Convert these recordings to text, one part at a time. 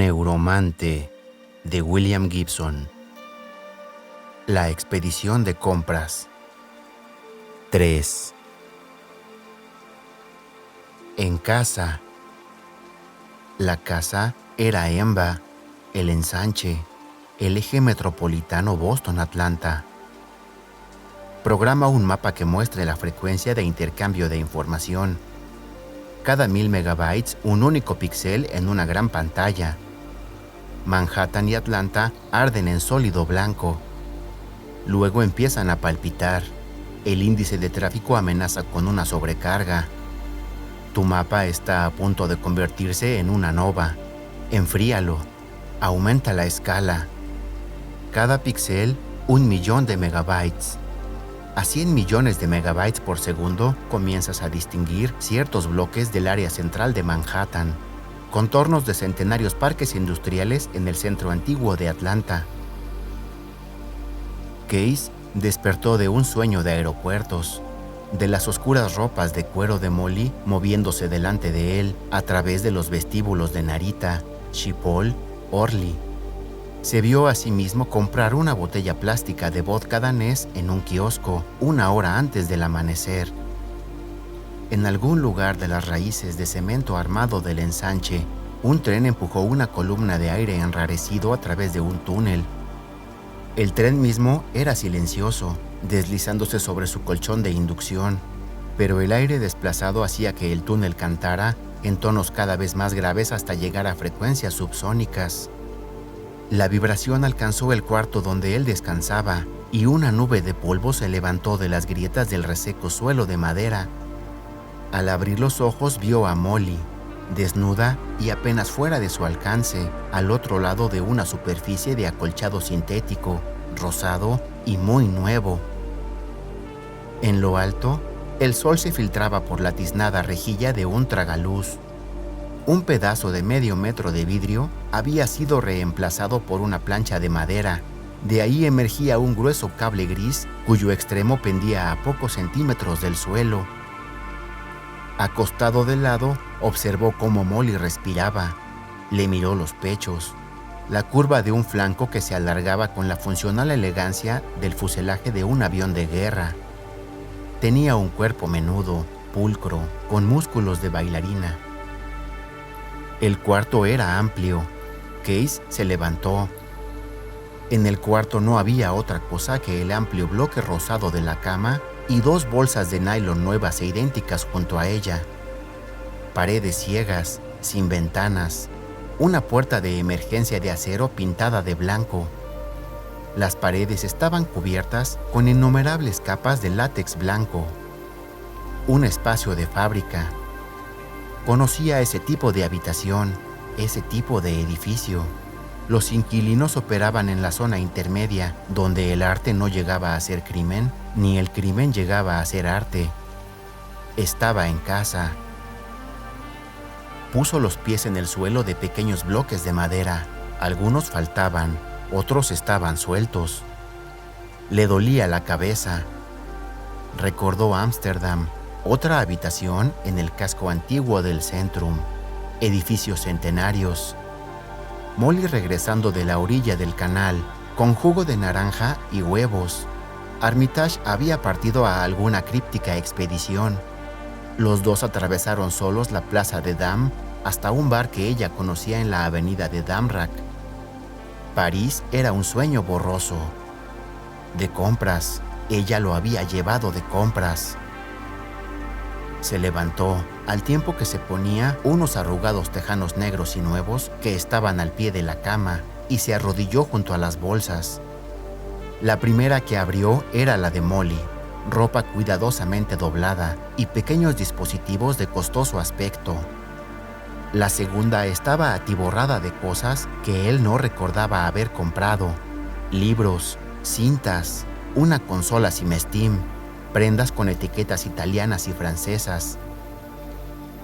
Neuromante de William Gibson. La expedición de compras. 3. En casa. La casa era EMBA, el ensanche, el eje metropolitano Boston-Atlanta. Programa un mapa que muestre la frecuencia de intercambio de información. Cada 1000 megabytes, un único píxel en una gran pantalla. Manhattan y Atlanta arden en sólido blanco. Luego empiezan a palpitar. El índice de tráfico amenaza con una sobrecarga. Tu mapa está a punto de convertirse en una nova. Enfríalo. Aumenta la escala. Cada píxel, 1.000.000 de megabytes. A 100 millones de megabytes por segundo comienzas a distinguir ciertos bloques del área central de Manhattan, contornos de centenarios parques industriales en el centro antiguo de Atlanta. Case despertó de un sueño de aeropuertos, de las oscuras ropas de cuero de Molly moviéndose delante de él a través de los vestíbulos de Narita, Schiphol, Orly. Se vio a sí mismo comprar una botella plástica de vodka danés en un kiosco 1 hora antes del amanecer. En algún lugar de las raíces de cemento armado del ensanche, un tren empujó una columna de aire enrarecido a través de un túnel. El tren mismo era silencioso, deslizándose sobre su colchón de inducción, pero el aire desplazado hacía que el túnel cantara en tonos cada vez más graves hasta llegar a frecuencias subsónicas. La vibración alcanzó el cuarto donde él descansaba y una nube de polvo se levantó de las grietas del reseco suelo de madera. Al abrir los ojos vio a Molly, desnuda y apenas fuera de su alcance, al otro lado de una superficie de acolchado sintético, rosado y muy nuevo. En lo alto, el sol se filtraba por la tiznada rejilla de un tragaluz. Un pedazo de medio metro de vidrio había sido reemplazado por una plancha de madera. De ahí emergía un grueso cable gris cuyo extremo pendía a pocos centímetros del suelo. Acostado de lado, observó cómo Molly respiraba. Le miró los pechos, la curva de un flanco que se alargaba con la funcional elegancia del fuselaje de un avión de guerra. Tenía un cuerpo menudo, pulcro, con músculos de bailarina. El cuarto era amplio. Case se levantó. En el cuarto no había otra cosa que el amplio bloque rosado de la cama y 2 bolsas de nylon nuevas e idénticas junto a ella. Paredes ciegas, sin ventanas. Una puerta de emergencia de acero pintada de blanco. Las paredes estaban cubiertas con innumerables capas de látex blanco. Un espacio de fábrica. Conocía ese tipo de habitación, ese tipo de edificio. Los inquilinos operaban en la zona intermedia, donde el arte no llegaba a ser crimen, ni el crimen llegaba a ser arte. Estaba en casa. Puso los pies en el suelo de pequeños bloques de madera. Algunos faltaban, otros estaban sueltos. Le dolía la cabeza. Recordó Ámsterdam. Otra habitación en el casco antiguo del Centrum, edificios centenarios. Molly regresando de la orilla del canal, con jugo de naranja y huevos. Armitage había partido a alguna críptica expedición. Los dos atravesaron solos la plaza de Dam hasta un bar que ella conocía en la avenida de Damrak. París era un sueño borroso. De compras, ella lo había llevado de compras. Se levantó, al tiempo que se ponía unos arrugados tejanos negros y nuevos que estaban al pie de la cama, y se arrodilló junto a las bolsas. La primera que abrió era la de Molly, ropa cuidadosamente doblada y pequeños dispositivos de costoso aspecto. La segunda estaba atiborrada de cosas que él no recordaba haber comprado: libros, cintas, una consola SimSteam, prendas con etiquetas italianas y francesas.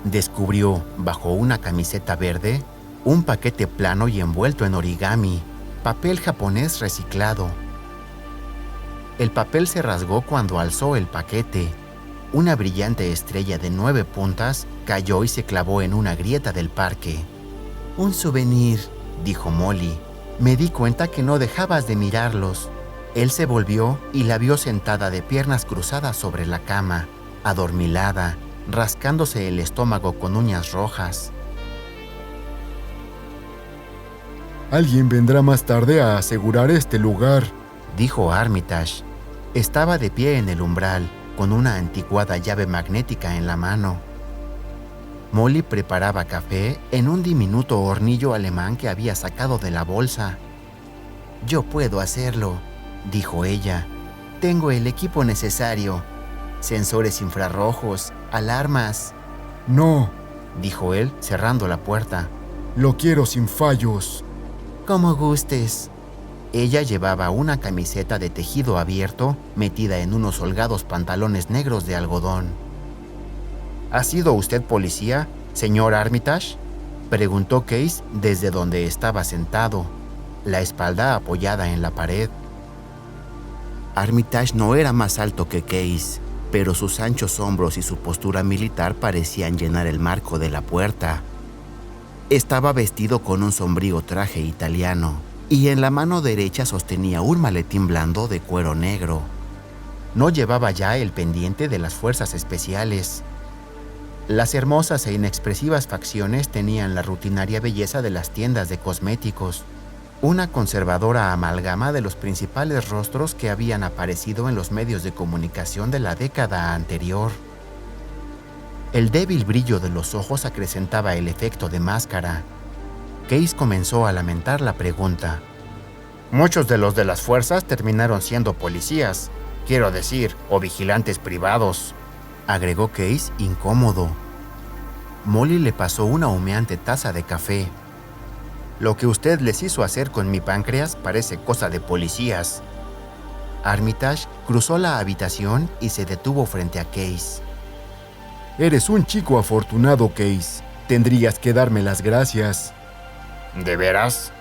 Descubrió, bajo una camiseta verde, un paquete plano y envuelto en origami, papel japonés reciclado. El papel se rasgó cuando alzó el paquete. Una brillante estrella de 9 puntas cayó y se clavó en una grieta del parque. «Un souvenir», dijo Molly. Me di cuenta que no dejabas de mirarlos. Él se volvió y la vio sentada de piernas cruzadas sobre la cama, adormilada, rascándose el estómago con uñas rojas. Alguien vendrá más tarde a asegurar este lugar, dijo Armitage. Estaba de pie en el umbral, con una anticuada llave magnética en la mano. Molly preparaba café en un diminuto hornillo alemán que había sacado de la bolsa. «Yo puedo hacerlo», dijo ella. «Tengo el equipo necesario. Sensores infrarrojos, alarmas». «No», dijo él, cerrando la puerta. «Lo quiero sin fallos». «Como gustes». Ella llevaba una camiseta de tejido abierto metida en unos holgados pantalones negros de algodón. ¿Ha sido usted policía, señor Armitage?, preguntó Case desde donde estaba sentado, la espalda apoyada en la pared. Armitage no era más alto que Case, pero sus anchos hombros y su postura militar parecían llenar el marco de la puerta. Estaba vestido con un sombrío traje italiano, y en la mano derecha sostenía un maletín blando de cuero negro. No llevaba ya el pendiente de las fuerzas especiales. Las hermosas e inexpresivas facciones tenían la rutinaria belleza de las tiendas de cosméticos, una conservadora amalgama de los principales rostros que habían aparecido en los medios de comunicación de la década anterior. El débil brillo de los ojos acrecentaba el efecto de máscara. Case comenzó a lamentar la pregunta. «Muchos de los de las fuerzas terminaron siendo policías, quiero decir, o vigilantes privados», agregó Case, incómodo. Molly le pasó una humeante taza de café. «Lo que usted les hizo hacer con mi páncreas parece cosa de policías». Armitage cruzó la habitación y se detuvo frente a Case. «Eres un chico afortunado, Case. Tendrías que darme las gracias». «¿De veras?»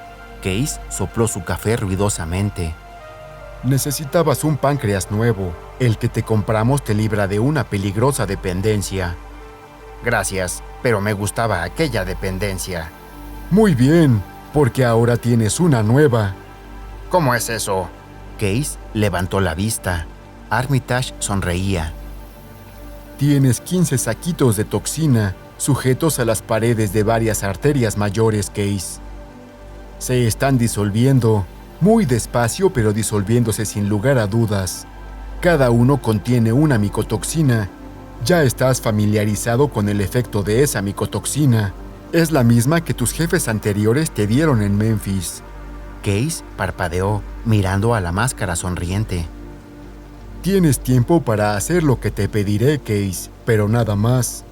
Case sopló su café ruidosamente. «Necesitabas un páncreas nuevo. El que te compramos te libra de una peligrosa dependencia». «Gracias, pero me gustaba aquella dependencia». «Muy bien, porque ahora tienes una nueva». «¿Cómo es eso?» Case levantó la vista. Armitage sonreía. «Tienes 15 saquitos de toxina sujetos a las paredes de varias arterias mayores, Case. Se están disolviendo, muy despacio pero disolviéndose sin lugar a dudas. Cada uno contiene una micotoxina. Ya estás familiarizado con el efecto de esa micotoxina. Es la misma que tus jefes anteriores te dieron en Memphis». Case parpadeó, mirando a la máscara sonriente. «Tienes tiempo para hacer lo que te pediré, Case, pero nada más.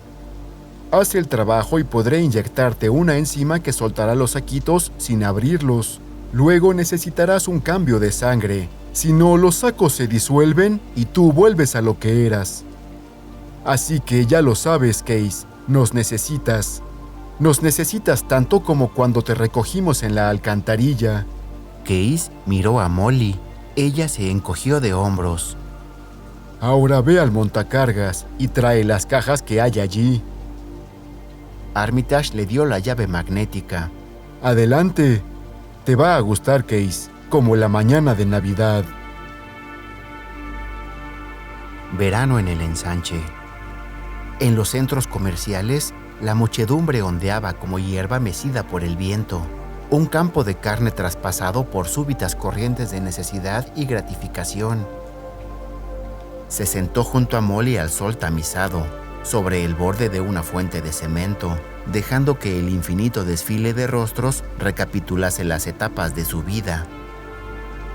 Haz el trabajo y podré inyectarte una enzima que soltará los saquitos sin abrirlos. Luego necesitarás un cambio de sangre. Si no, los sacos se disuelven y tú vuelves a lo que eras. Así que ya lo sabes, Case, nos necesitas. Nos necesitas tanto como cuando te recogimos en la alcantarilla». Case miró a Molly. Ella se encogió de hombros. «Ahora ve al montacargas y trae las cajas que hay allí». Armitage le dio la llave magnética. «Adelante. Te va a gustar, Case, como la mañana de Navidad». Verano en el ensanche. En los centros comerciales, la muchedumbre ondeaba como hierba mecida por el viento, un campo de carne traspasado por súbitas corrientes de necesidad y gratificación. Se sentó junto a Molly al sol tamizado, sobre el borde de una fuente de cemento, dejando que el infinito desfile de rostros recapitulase las etapas de su vida.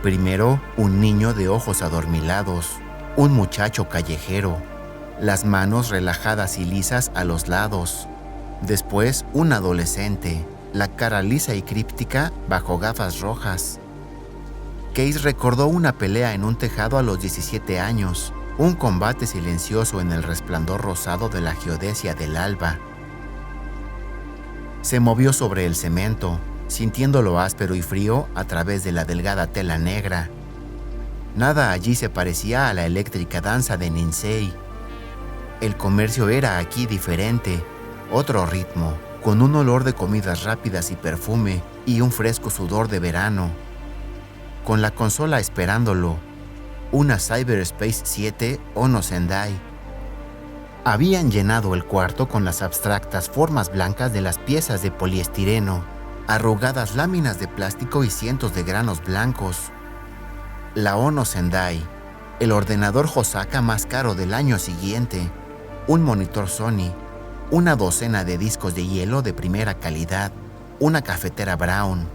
Primero, un niño de ojos adormilados, un muchacho callejero, las manos relajadas y lisas a los lados. Después, un adolescente, la cara lisa y críptica bajo gafas rojas. Case recordó una pelea en un tejado a los 17 años, un combate silencioso en el resplandor rosado de la geodesia del alba. Se movió sobre el cemento, sintiendo lo áspero y frío a través de la delgada tela negra. Nada allí se parecía a la eléctrica danza de Ninsei. El comercio era aquí diferente, otro ritmo, con un olor de comidas rápidas y perfume, y un fresco sudor de verano. Con la consola esperándolo, una Cyberspace 7 Ono Sendai. Habían llenado el cuarto con las abstractas formas blancas de las piezas de poliestireno, arrugadas láminas de plástico y cientos de granos blancos. La Ono Sendai, el ordenador Hosaka más caro del año siguiente, un monitor Sony, una docena de discos de hielo de primera calidad, una cafetera Brown.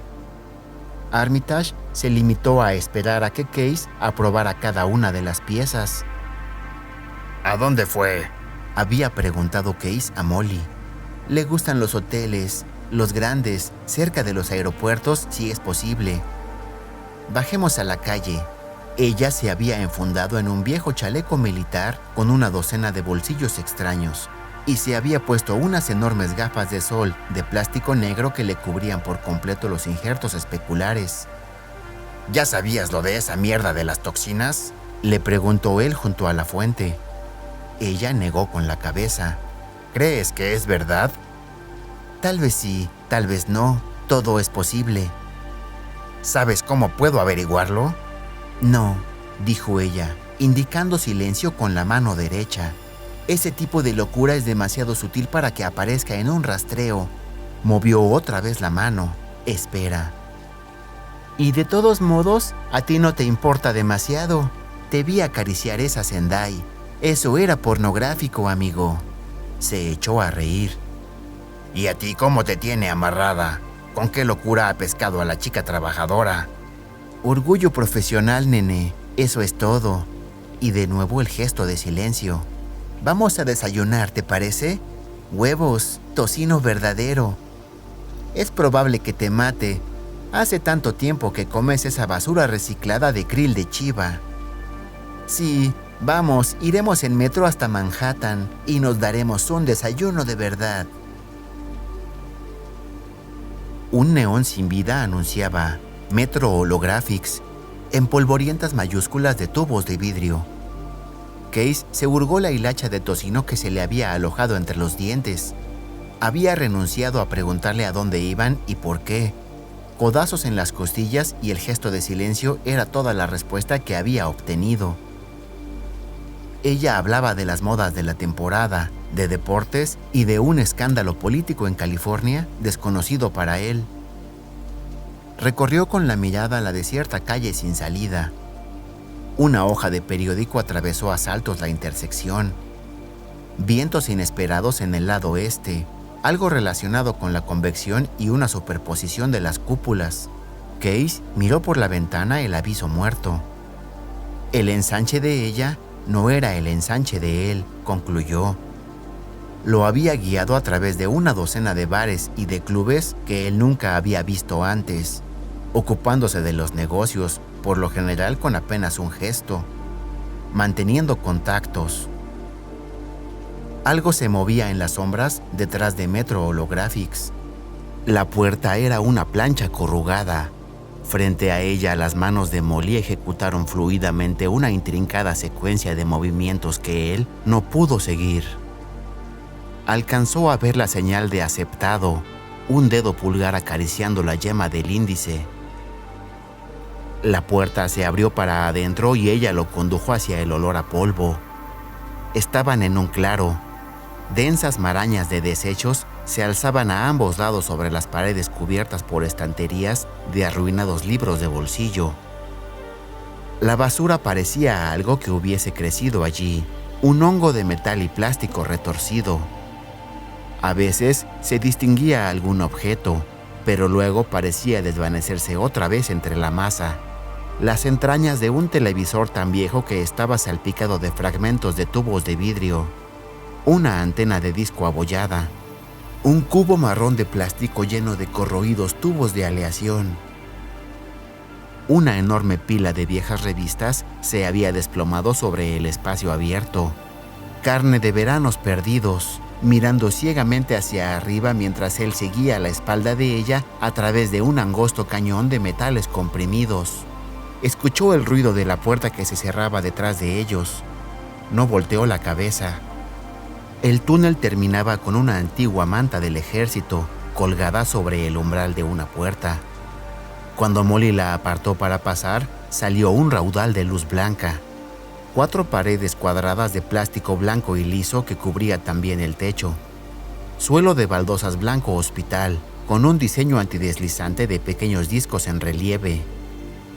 Armitage se limitó a esperar a que Case aprobara cada una de las piezas. ¿A dónde fue?, había preguntado Case a Molly. Le gustan los hoteles, los grandes, cerca de los aeropuertos si es posible. Bajemos a la calle. Ella se había enfundado en un viejo chaleco militar con una docena de bolsillos extraños y se había puesto unas enormes gafas de sol de plástico negro que le cubrían por completo los injertos especulares. ¿Ya sabías lo de esa mierda de las toxinas?, le preguntó él junto a la fuente. Ella negó con la cabeza. ¿Crees que es verdad? Tal vez sí, tal vez no. Todo es posible. ¿Sabes cómo puedo averiguarlo? No, dijo ella, indicando silencio con la mano derecha. Ese tipo de locura es demasiado sutil para que aparezca en un rastreo. Movió otra vez la mano. Espera. Y de todos modos, a ti no te importa demasiado. Te vi acariciar esa Sendai. Eso era pornográfico, amigo. Se echó a reír. ¿Y a ti cómo te tiene amarrada? ¿Con qué locura ha pescado a la chica trabajadora? Orgullo profesional, nene. Eso es todo. Y de nuevo el gesto de silencio. Vamos a desayunar, ¿te parece? Huevos, tocino verdadero. Es probable que te mate. Hace tanto tiempo que comes esa basura reciclada de krill de chiva. Sí, vamos, iremos en metro hasta Manhattan y nos daremos un desayuno de verdad. Un neón sin vida anunciaba Metro Holographics en polvorientas mayúsculas de tubos de vidrio. Case se hurgó la hilacha de tocino que se le había alojado entre los dientes. Había renunciado a preguntarle a dónde iban y por qué. Codazos en las costillas y el gesto de silencio era toda la respuesta que había obtenido. Ella hablaba de las modas de la temporada, de deportes y de un escándalo político en California desconocido para él. Recorrió con la mirada la desierta calle sin salida. Una hoja de periódico atravesó a saltos la intersección. Vientos inesperados en el lado este, algo relacionado con la convección y una superposición de las cúpulas. Case miró por la ventana el aviso muerto. El ensanche de ella no era el ensanche de él, concluyó. Lo había guiado a través de una docena de bares y de clubes que él nunca había visto antes, ocupándose de los negocios, por lo general con apenas un gesto, manteniendo contactos. Algo se movía en las sombras detrás de Metro Holographics. La puerta era una plancha corrugada. Frente a ella, las manos de Molly ejecutaron fluidamente una intrincada secuencia de movimientos que él no pudo seguir. Alcanzó a ver la señal de aceptado, un dedo pulgar acariciando la yema del índice. La puerta se abrió para adentro y ella lo condujo hacia el olor a polvo. Estaban en un claro. Densas marañas de desechos se alzaban a ambos lados sobre las paredes cubiertas por estanterías de arruinados libros de bolsillo. La basura parecía algo que hubiese crecido allí, un hongo de metal y plástico retorcido. A veces se distinguía algún objeto, pero luego parecía desvanecerse otra vez entre la masa. Las entrañas de un televisor tan viejo que estaba salpicado de fragmentos de tubos de vidrio, una antena de disco abollada, un cubo marrón de plástico lleno de corroídos tubos de aleación. Una enorme pila de viejas revistas se había desplomado sobre el espacio abierto. Carne de veranos perdidos, mirando ciegamente hacia arriba mientras él seguía la espalda de ella a través de un angosto cañón de metales comprimidos. Escuchó el ruido de la puerta que se cerraba detrás de ellos. No volteó la cabeza. El túnel terminaba con una antigua manta del ejército, colgada sobre el umbral de una puerta. Cuando Molly la apartó para pasar, salió un raudal de luz blanca. 4 paredes cuadradas de plástico blanco y liso que cubría también el techo. Suelo de baldosas blanco hospital, con un diseño antideslizante de pequeños discos en relieve.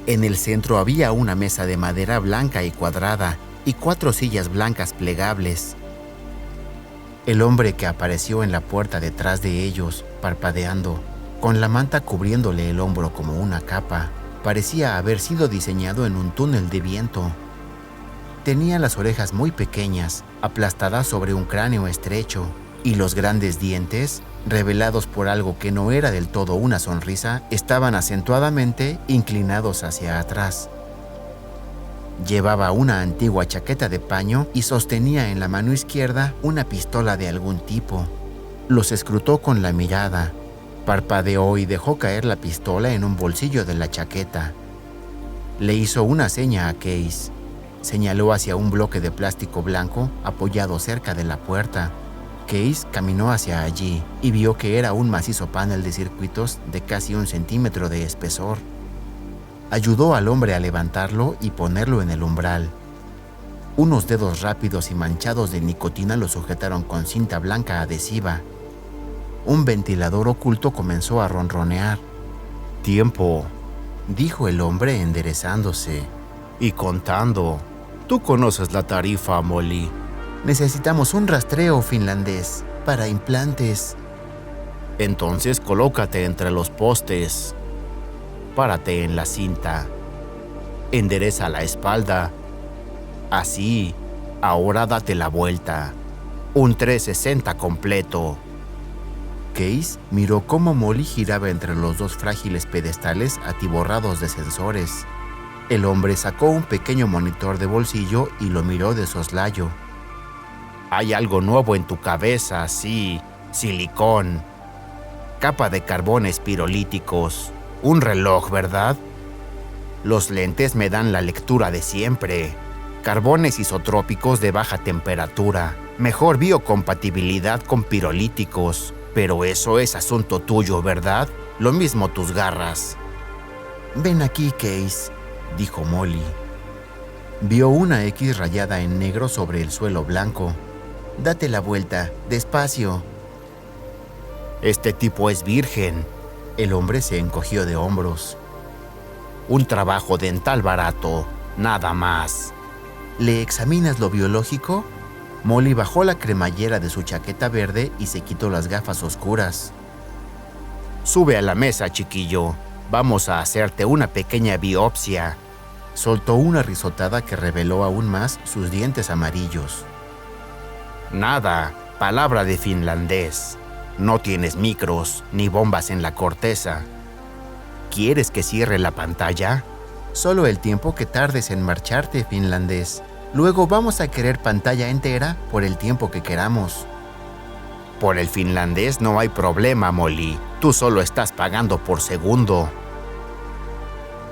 En el centro había una mesa de madera blanca y cuadrada y 4 sillas blancas plegables. El hombre que apareció en la puerta detrás de ellos, parpadeando, con la manta cubriéndole el hombro como una capa, parecía haber sido diseñado en un túnel de viento. Tenía las orejas muy pequeñas, aplastadas sobre un cráneo estrecho, y los grandes dientes, revelados por algo que no era del todo una sonrisa, estaban acentuadamente inclinados hacia atrás. Llevaba una antigua chaqueta de paño y sostenía en la mano izquierda una pistola de algún tipo. Los escrutó con la mirada, parpadeó y dejó caer la pistola en un bolsillo de la chaqueta. Le hizo una seña a Case. Señaló hacia un bloque de plástico blanco apoyado cerca de la puerta. Case caminó hacia allí y vio que era un macizo panel de circuitos de casi 1 centímetro de espesor. Ayudó al hombre a levantarlo y ponerlo en el umbral. Unos dedos rápidos y manchados de nicotina lo sujetaron con cinta blanca adhesiva. Un ventilador oculto comenzó a ronronear. «Tiempo», dijo el hombre enderezándose. «Y contando. Tú conoces la tarifa, Molly». «Necesitamos un rastreo finlandés para implantes». «Entonces colócate entre los postes. Párate en la cinta. Endereza la espalda. Así. Ahora date la vuelta. Un 360 completo». Case miró cómo Molly giraba entre los 2 frágiles pedestales atiborrados de sensores. El hombre sacó un pequeño monitor de bolsillo y lo miró de soslayo. «Hay algo nuevo en tu cabeza, sí. Silicón. Capa de carbones pirolíticos. Un reloj, ¿verdad? Los lentes me dan la lectura de siempre. Carbones isotrópicos de baja temperatura. Mejor biocompatibilidad con pirolíticos. Pero eso es asunto tuyo, ¿verdad? Lo mismo tus garras». «Ven aquí, Case», dijo Molly. Vio una X rayada en negro sobre el suelo blanco. «Date la vuelta, despacio». «Este tipo es virgen». El hombre se encogió de hombros. «Un trabajo dental barato, nada más». «¿Le examinas lo biológico?» Molly bajó la cremallera de su chaqueta verde y se quitó las gafas oscuras. «Sube a la mesa, chiquillo. Vamos a hacerte una pequeña biopsia». Soltó una risotada que reveló aún más sus dientes amarillos. «Nada, palabra de finlandés. No tienes micros ni bombas en la corteza. ¿Quieres que cierre la pantalla?» «Solo el tiempo que tardes en marcharte, finlandés. Luego vamos a querer pantalla entera por el tiempo que queramos». «Por el finlandés no hay problema, Molly. Tú solo estás pagando por segundo».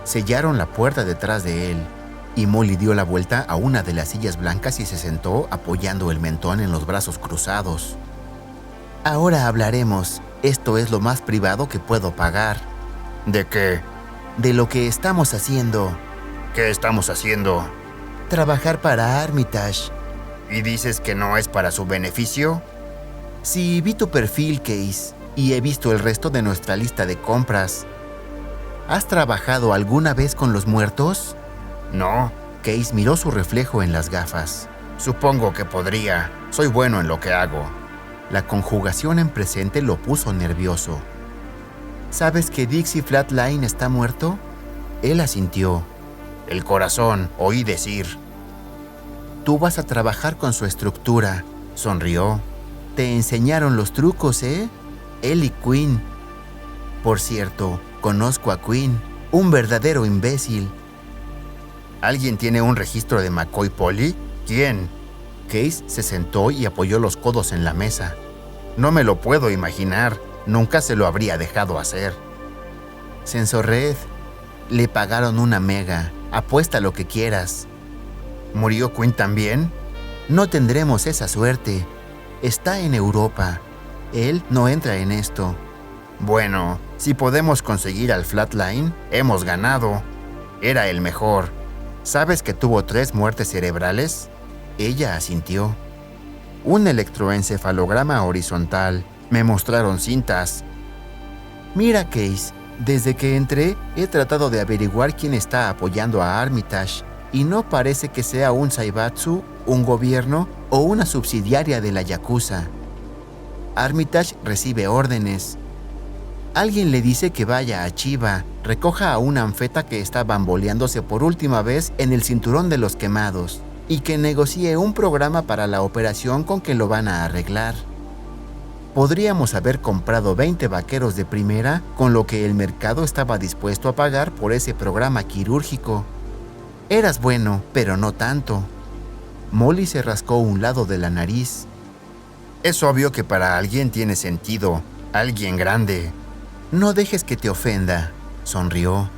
Sellaron la puerta detrás de él, y Molly dio la vuelta a una de las sillas blancas y se sentó apoyando el mentón en los brazos cruzados. «Ahora hablaremos. Esto es lo más privado que puedo pagar». ¿De qué? «De lo que estamos haciendo». ¿Qué estamos haciendo? «Trabajar para Armitage». ¿Y dices que no es para su beneficio?» «Sí, vi tu perfil, Case, y he visto el resto de nuestra lista de compras». «¿Has trabajado alguna vez con los muertos?» No. Case miró su reflejo en las gafas. Supongo que podría. Soy bueno en lo que hago. La conjugación en presente lo puso nervioso. «¿Sabes que Dixie Flatline está muerto?» Él asintió. El corazón, oí decir. «Tú vas a trabajar con su estructura», sonrió. «Te enseñaron los trucos, ¿eh? Él y Quinn. Por cierto, conozco a Quinn, un verdadero imbécil». ¿Alguien tiene un registro de McCoy Polly? ¿Quién? Case se sentó y apoyó los codos en la mesa. No me lo puedo imaginar. Nunca se lo habría dejado hacer. «Sensorred. Le pagaron una mega. Apuesta lo que quieras». ¿Murió Quinn también? «No tendremos esa suerte. Está en Europa. Él no entra en esto». Bueno, si podemos conseguir al Flatline, hemos ganado. Era el mejor. ¿Sabes que tuvo 3 muertes cerebrales? Ella asintió. Un electroencefalograma horizontal. Me mostraron cintas. Mira, Case, desde que entré he tratado de averiguar quién está apoyando a Armitage y no parece que sea un Zaibatsu, un gobierno o una subsidiaria de la Yakuza. Armitage recibe órdenes. Alguien le dice que vaya a Chiba, recoja a una anfeta que está bamboleándose por última vez en el cinturón de los quemados y que negocie un programa para la operación con que lo van a arreglar. Podríamos haber comprado 20 vaqueros de primera con lo que el mercado estaba dispuesto a pagar por ese programa quirúrgico. Eras bueno, pero no tanto. Molly se rascó un lado de la nariz. Es obvio que para alguien tiene sentido, alguien grande. No dejes que te ofenda, sonrió.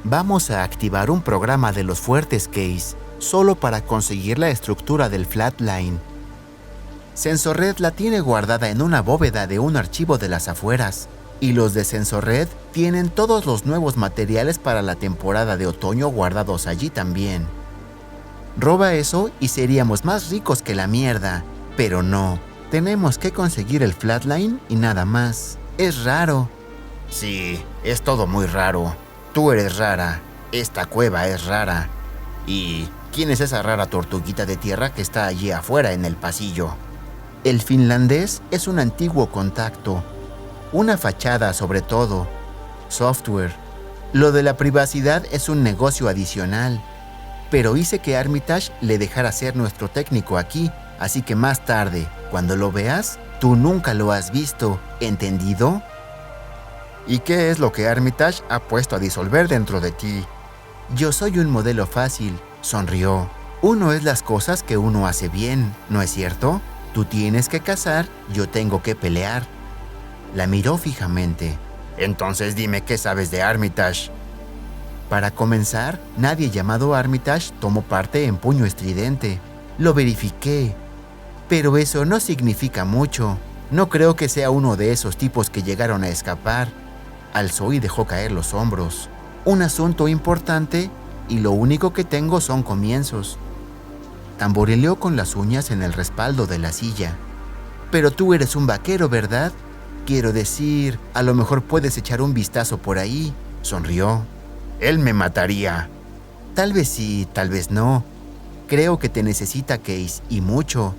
Vamos a activar un programa de los fuertes, Case, solo para conseguir la estructura del Flatline. Sensorred la tiene guardada en una bóveda de un archivo de las afueras, y los de Sensorred tienen todos los nuevos materiales para la temporada de otoño guardados allí también. Roba eso y seríamos más ricos que la mierda, pero no, tenemos que conseguir el Flatline y nada más. Es raro. Sí, es todo muy raro. Tú eres rara, esta cueva es rara. ¿Y quién es esa rara tortuguita de tierra que está allí afuera en el pasillo? El finlandés es un antiguo contacto. Una fachada sobre todo. Software. Lo de la privacidad es un negocio adicional. Pero hice que Armitage le dejara ser nuestro técnico aquí, así que más tarde, cuando lo veas, tú nunca lo has visto, ¿entendido? ¿Y qué es lo que Armitage ha puesto a disolver dentro de ti? Yo soy un modelo fácil, sonrió. Uno es las cosas que uno hace bien, ¿no es cierto? Tú tienes que cazar, yo tengo que pelear. La miró fijamente. Entonces dime qué sabes de Armitage. Para comenzar, nadie llamado Armitage tomó parte en Puño Estridente. Lo verifiqué. Pero eso no significa mucho. No creo que sea uno de esos tipos que llegaron a escapar. Alzó y dejó caer los hombros. Un asunto importante y lo único que tengo son comienzos. Tamborileó con las uñas en el respaldo de la silla. Pero tú eres un vaquero, ¿verdad? Quiero decir, a lo mejor puedes echar un vistazo por ahí. Sonrió. Él me mataría. Tal vez sí, tal vez no. Creo que te necesita, Case, y mucho.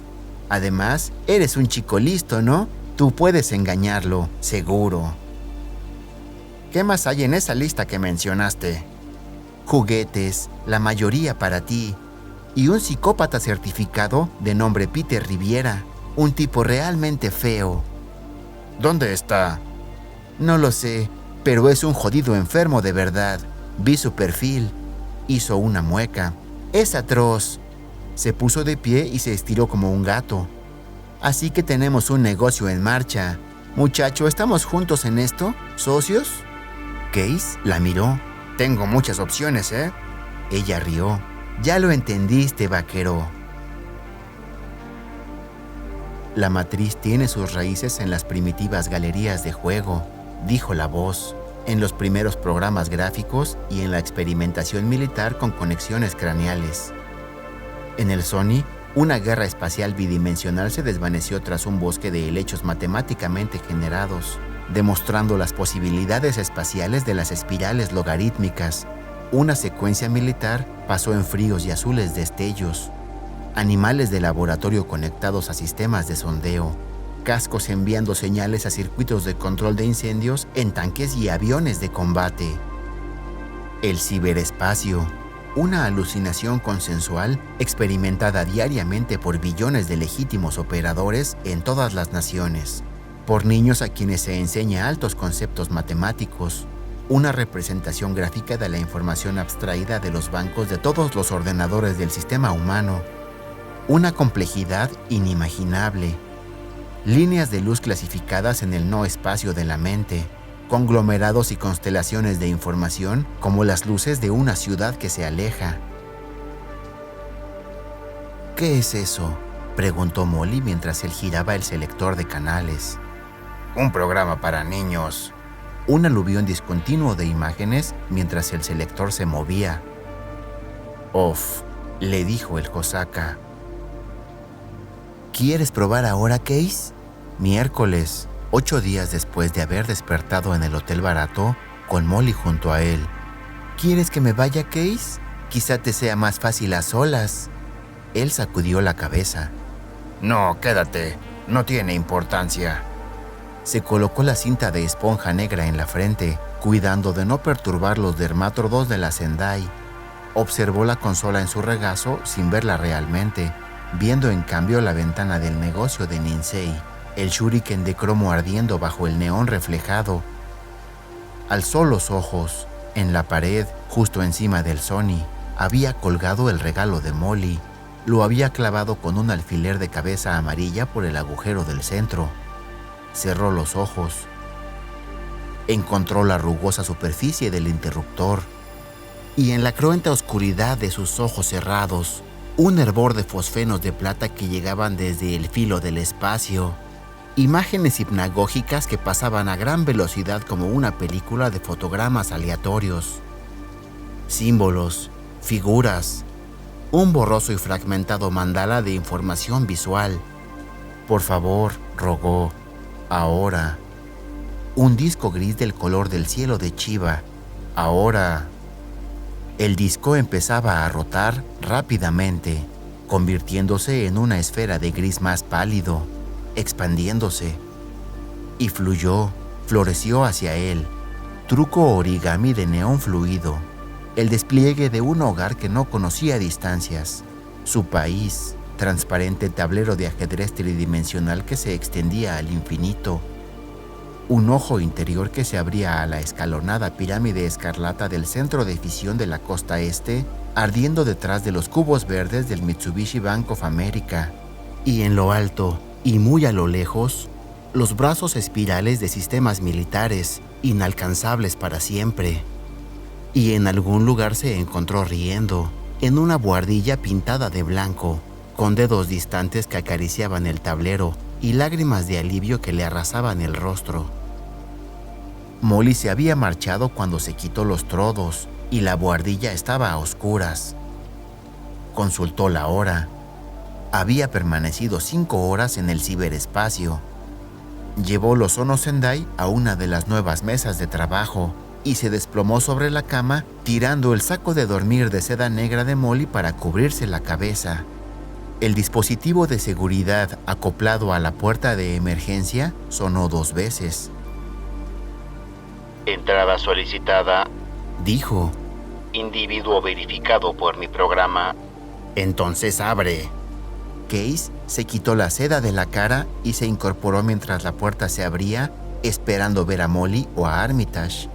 Además, eres un chico listo, ¿no? Tú puedes engañarlo, seguro. ¿Qué más hay en esa lista que mencionaste? Juguetes, la mayoría para ti. Y un psicópata certificado de nombre Peter Riviera. Un tipo realmente feo. ¿Dónde está? No lo sé, pero es un jodido enfermo de verdad. Vi su perfil. Hizo una mueca. Es atroz. Se puso de pie y se estiró como un gato. Así que tenemos un negocio en marcha. Muchacho, ¿estamos juntos en esto? ¿Socios? Case la miró. Tengo muchas opciones, ¿eh? Ella rió. Ya lo entendiste, vaquero. La matriz tiene sus raíces en las primitivas galerías de juego, dijo la voz, en los primeros programas gráficos y en la experimentación militar con conexiones craneales. En el Sony, una guerra espacial bidimensional se desvaneció tras un bosque de helechos matemáticamente generados, demostrando las posibilidades espaciales de las espirales logarítmicas. Una secuencia militar pasó en fríos y azules destellos. Animales de laboratorio conectados a sistemas de sondeo. Cascos enviando señales a circuitos de control de incendios en tanques y aviones de combate. El ciberespacio. Una alucinación consensual experimentada diariamente por billones de legítimos operadores en todas las naciones. Por niños a quienes se enseña altos conceptos matemáticos. Una representación gráfica de la información abstraída de los bancos de todos los ordenadores del sistema humano. Una complejidad inimaginable. Líneas de luz clasificadas en el no espacio de la mente. Conglomerados y constelaciones de información como las luces de una ciudad que se aleja. ¿Qué es eso?, preguntó Molly mientras él giraba el selector de canales. Un programa para niños. Un aluvión discontinuo de imágenes mientras el selector se movía. «Off», le dijo el Hosaka. «¿Quieres probar ahora, Case?» Miércoles, 8 días después de haber despertado en el hotel barato, con Molly junto a él. «¿Quieres que me vaya, Case? Quizá te sea más fácil a solas». Él sacudió la cabeza. No, quédate. No tiene importancia. Se colocó la cinta de esponja negra en la frente, cuidando de no perturbar los dermátodos de la Sendai. Observó la consola en su regazo sin verla realmente, viendo en cambio la ventana del negocio de Ninsei, el shuriken de cromo ardiendo bajo el neón reflejado. Alzó los ojos. En la pared, justo encima del Sony, había colgado el regalo de Molly. Lo había clavado con un alfiler de cabeza amarilla por el agujero del centro. Cerró los ojos. Encontró la rugosa superficie del interruptor. Y en la cruenta oscuridad de sus ojos cerrados, un hervor de fosfenos de plata que llegaban desde el filo del espacio. Imágenes hipnagógicas que pasaban a gran velocidad como una película de fotogramas aleatorios. Símbolos, figuras, un borroso y fragmentado mandala de información visual. «Por favor», rogó, «ahora». Un disco gris del color del cielo de Chiba. «Ahora». El disco empezaba a rotar rápidamente, convirtiéndose en una esfera de gris más pálido, expandiéndose. Y fluyó, floreció hacia él. Truco origami de neón fluido. El despliegue de un hogar que no conocía distancias. Su país, transparente tablero de ajedrez tridimensional que se extendía al infinito. Un ojo interior que se abría a la escalonada pirámide escarlata del centro de fisión de la costa este, ardiendo detrás de los cubos verdes del Mitsubishi Bank of America. Y en lo alto, y muy a lo lejos, los brazos espirales de sistemas militares, inalcanzables para siempre. Y en algún lugar se encontró riendo, en una buhardilla pintada de blanco, con dedos distantes que acariciaban el tablero y lágrimas de alivio que le arrasaban el rostro. Molly se había marchado cuando se quitó los trodos y la buhardilla estaba a oscuras. Consultó la hora. Había permanecido 5 horas en el ciberespacio. Llevó los Ono Sendai a una de las nuevas mesas de trabajo y se desplomó sobre la cama, tirando el saco de dormir de seda negra de Molly para cubrirse la cabeza. El dispositivo de seguridad acoplado a la puerta de emergencia sonó 2 veces. Entrada solicitada. Dijo. Individuo verificado por mi programa. Entonces abre. Case se quitó la seda de la cara y se incorporó mientras la puerta se abría, esperando ver a Molly o a Armitage.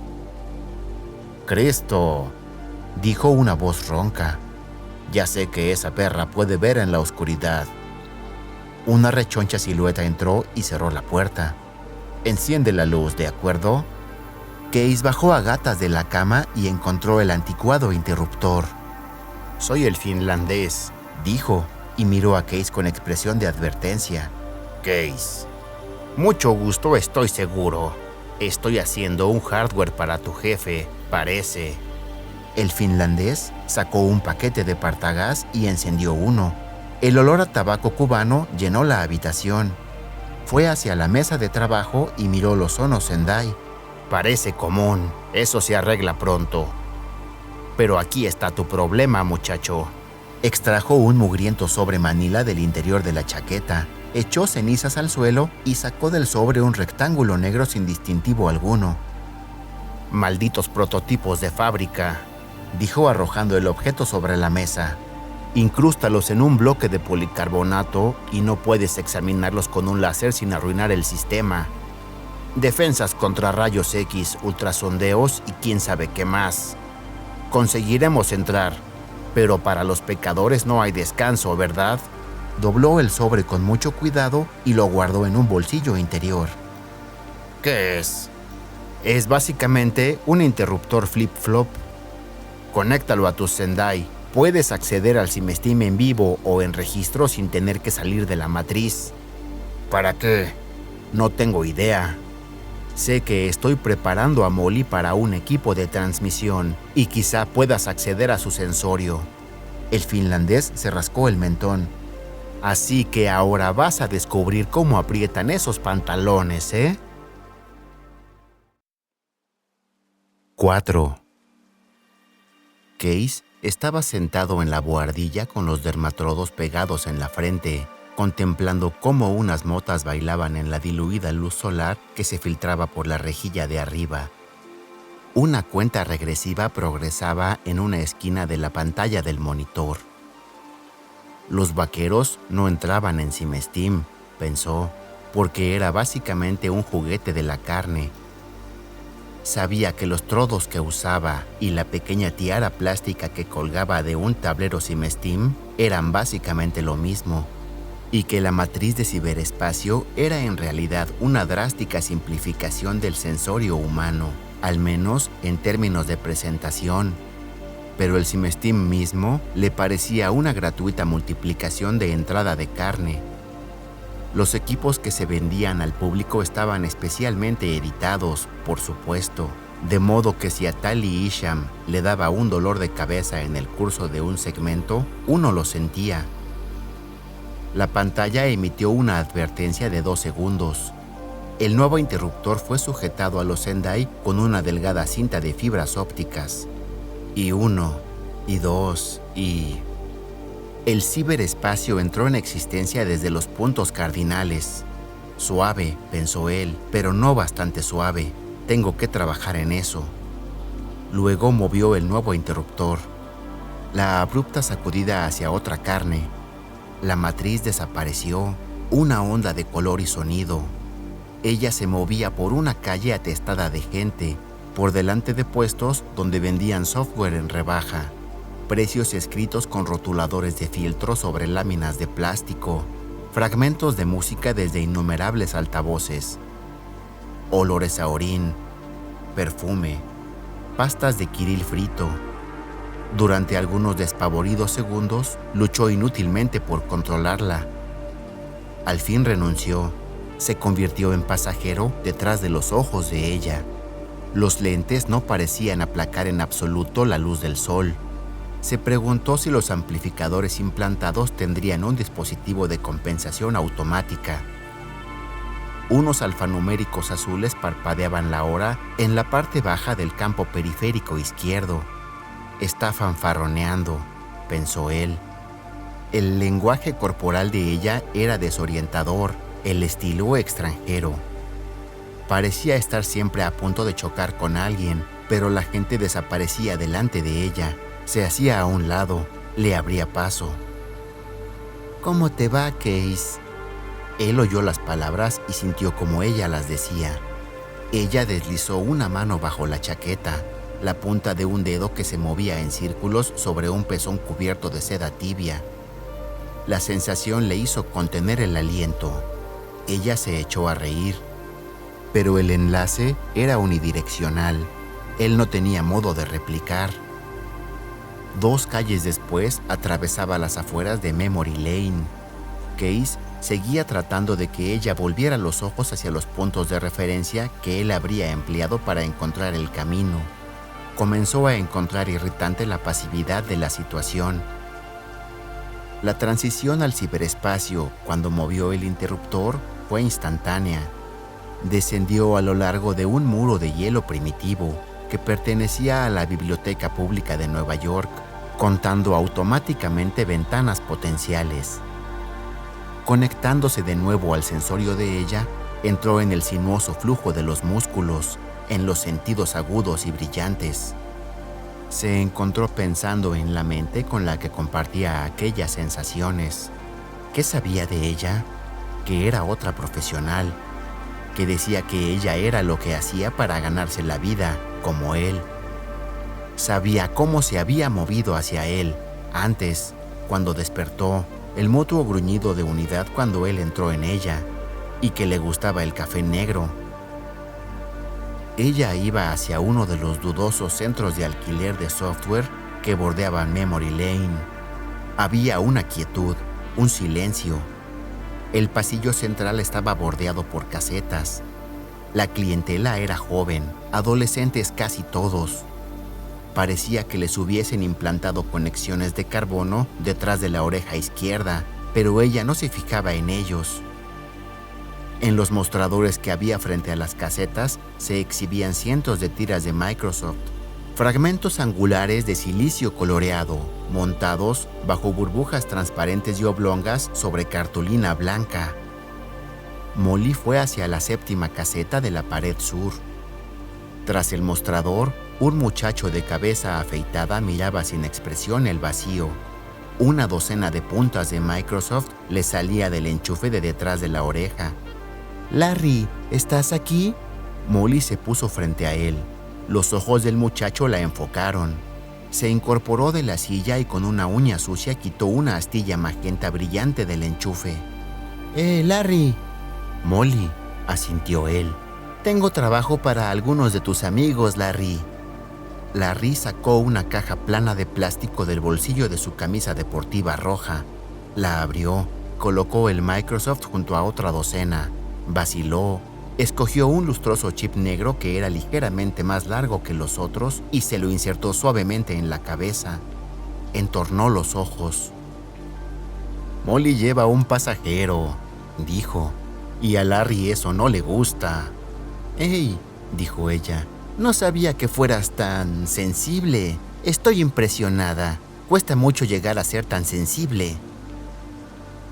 «Cristo», dijo una voz ronca. «Ya sé que esa perra puede ver en la oscuridad». Una rechoncha silueta entró y cerró la puerta. «Enciende la luz, ¿de acuerdo?» Case bajó a gatas de la cama y encontró el anticuado interruptor. «Soy el finlandés», dijo, y miró a Case con expresión de advertencia. Case. Mucho gusto, estoy seguro. Estoy haciendo un hardware para tu jefe, parece. El finlandés sacó un paquete de partagás y encendió uno. El olor a tabaco cubano llenó la habitación. Fue hacia la mesa de trabajo y miró los Ono Sendai. Parece común, eso se arregla pronto. Pero aquí está tu problema, muchacho. Extrajo un mugriento sobre manila del interior de la chaqueta, echó cenizas al suelo y sacó del sobre un rectángulo negro sin distintivo alguno. Malditos prototipos de fábrica, dijo arrojando el objeto sobre la mesa. Incrústalos en un bloque de policarbonato y no puedes examinarlos con un láser sin arruinar el sistema. Defensas contra rayos X, ultrasondeos y quién sabe qué más. Conseguiremos entrar, pero para los pecadores no hay descanso, ¿verdad? Dobló el sobre con mucho cuidado y lo guardó en un bolsillo interior. ¿Qué es? Es básicamente un interruptor flip-flop. Conéctalo a tu Sendai. Puedes acceder al Simesteam en vivo o en registro sin tener que salir de la matriz. ¿Para qué? No tengo idea. Sé que estoy preparando a Molly para un equipo de transmisión y quizá puedas acceder a su sensorio. El finlandés se rascó el mentón. Así que ahora vas a descubrir cómo aprietan esos pantalones, ¿eh? 4. Case estaba sentado en la buhardilla con los dermatrodos pegados en la frente, contemplando cómo unas motas bailaban en la diluida luz solar que se filtraba por la rejilla de arriba. Una cuenta regresiva progresaba en una esquina de la pantalla del monitor. Los vaqueros no entraban en Simestim, pensó, porque era básicamente un juguete de la carne. Sabía que los trodos que usaba y la pequeña tiara plástica que colgaba de un tablero Simestim eran básicamente lo mismo, y que la matriz de ciberespacio era en realidad una drástica simplificación del sensorio humano, al menos en términos de presentación. Pero el Simestim mismo le parecía una gratuita multiplicación de entrada de carne. Los equipos que se vendían al público estaban especialmente editados, por supuesto, de modo que si a Tali Isham le daba un dolor de cabeza en el curso de un segmento, uno lo sentía. La pantalla emitió una advertencia de 2 segundos. El nuevo interruptor fue sujetado a los Sendai con una delgada cinta de fibras ópticas. Y 1, y 2, y... El ciberespacio entró en existencia desde los puntos cardinales. Suave, pensó él, pero no bastante suave. Tengo que trabajar en eso. Luego movió el nuevo interruptor. La abrupta sacudida hacia otra carne. La matriz desapareció, una onda de color y sonido. Ella se movía por una calle atestada de gente, por delante de puestos donde vendían software en rebaja. Precios escritos con rotuladores de fieltro sobre láminas de plástico, fragmentos de música desde innumerables altavoces, olores a orín, perfume, pastas de Kirill frito. Durante algunos despavoridos segundos, luchó inútilmente por controlarla. Al fin renunció, se convirtió en pasajero detrás de los ojos de ella. Los lentes no parecían aplacar en absoluto la luz del sol. Se preguntó si los amplificadores implantados tendrían un dispositivo de compensación automática. Unos alfanuméricos azules parpadeaban la hora en la parte baja del campo periférico izquierdo. Está fanfarroneando, pensó él. El lenguaje corporal de ella era desorientador, el estilo extranjero. Parecía estar siempre a punto de chocar con alguien, pero la gente desaparecía delante de ella. Se hacía a un lado, le abría paso. «¿Cómo te va, Case?» Él oyó las palabras y sintió como ella las decía. Ella deslizó una mano bajo la chaqueta, la punta de un dedo que se movía en círculos sobre un pezón cubierto de seda tibia. La sensación le hizo contener el aliento. Ella se echó a reír. Pero el enlace era unidireccional. Él no tenía modo de replicar. 2 calles después atravesaba las afueras de Memory Lane. Case seguía tratando de que ella volviera los ojos hacia los puntos de referencia que él habría empleado para encontrar el camino. Comenzó a encontrar irritante la pasividad de la situación. La transición al ciberespacio, cuando movió el interruptor, fue instantánea. Descendió a lo largo de un muro de hielo primitivo que pertenecía a la Biblioteca Pública de Nueva York, contando automáticamente ventanas potenciales. Conectándose de nuevo al sensorio de ella, entró en el sinuoso flujo de los músculos, en los sentidos agudos y brillantes. Se encontró pensando en la mente con la que compartía aquellas sensaciones. ¿Qué sabía de ella? Que era otra profesional, que decía que ella era lo que hacía para ganarse la vida, como él. Sabía cómo se había movido hacia él, antes, cuando despertó, el mutuo gruñido de unidad cuando él entró en ella, y que le gustaba el café negro. Ella iba hacia uno de los dudosos centros de alquiler de software que bordeaban Memory Lane. Había una quietud, un silencio. El pasillo central estaba bordeado por casetas. La clientela era joven, adolescentes casi todos. Parecía que les hubiesen implantado conexiones de carbono detrás de la oreja izquierda, pero ella no se fijaba en ellos. En los mostradores que había frente a las casetas se exhibían cientos de tiras de Microsoft, fragmentos angulares de silicio coloreado, montados bajo burbujas transparentes y oblongas sobre cartulina blanca. Molly fue hacia la 7ª caseta de la pared sur. Tras el mostrador, un muchacho de cabeza afeitada miraba sin expresión el vacío. Una docena de puntas de Microsoft le salía del enchufe de detrás de la oreja. «Larry, ¿estás aquí?» Molly se puso frente a él. Los ojos del muchacho la enfocaron. Se incorporó de la silla y con una uña sucia quitó una astilla magenta brillante del enchufe. Larry. Molly, asintió él. Tengo trabajo para algunos de tus amigos, Larry. Larry sacó una caja plana de plástico del bolsillo de su camisa deportiva roja. La abrió, colocó el Microsoft junto a otra docena, vaciló, escogió un lustroso chip negro que era ligeramente más largo que los otros y se lo insertó suavemente en la cabeza. Entornó los ojos. «Molly lleva un pasajero», dijo, «y a Larry eso no le gusta». «Hey», dijo ella, «no sabía que fueras tan sensible. Estoy impresionada. Cuesta mucho llegar a ser tan sensible».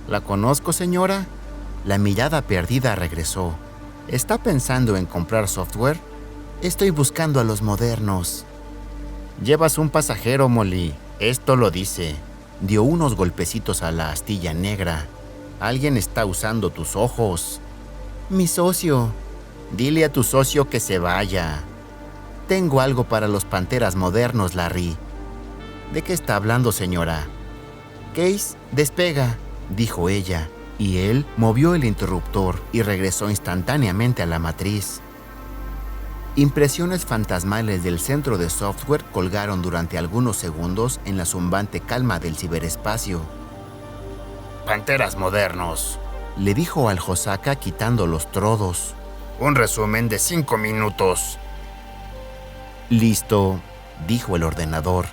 «¿La conozco, señora?» La mirada perdida regresó. ¿Está pensando en comprar software? Estoy buscando a los modernos. Llevas un pasajero, Molly. Esto lo dice. Dio unos golpecitos a la astilla negra. Alguien está usando tus ojos. Mi socio. Dile a tu socio que se vaya. Tengo algo para los panteras modernos, Larry. ¿De qué está hablando, señora? Case, despega, dijo ella, y él movió el interruptor y regresó instantáneamente a la matriz. Impresiones fantasmales del centro de software colgaron durante algunos segundos en la zumbante calma del ciberespacio. «Panteras modernos», le dijo al Hosaka quitando los trodos. «Un resumen de 5 minutos». «Listo», dijo el ordenador.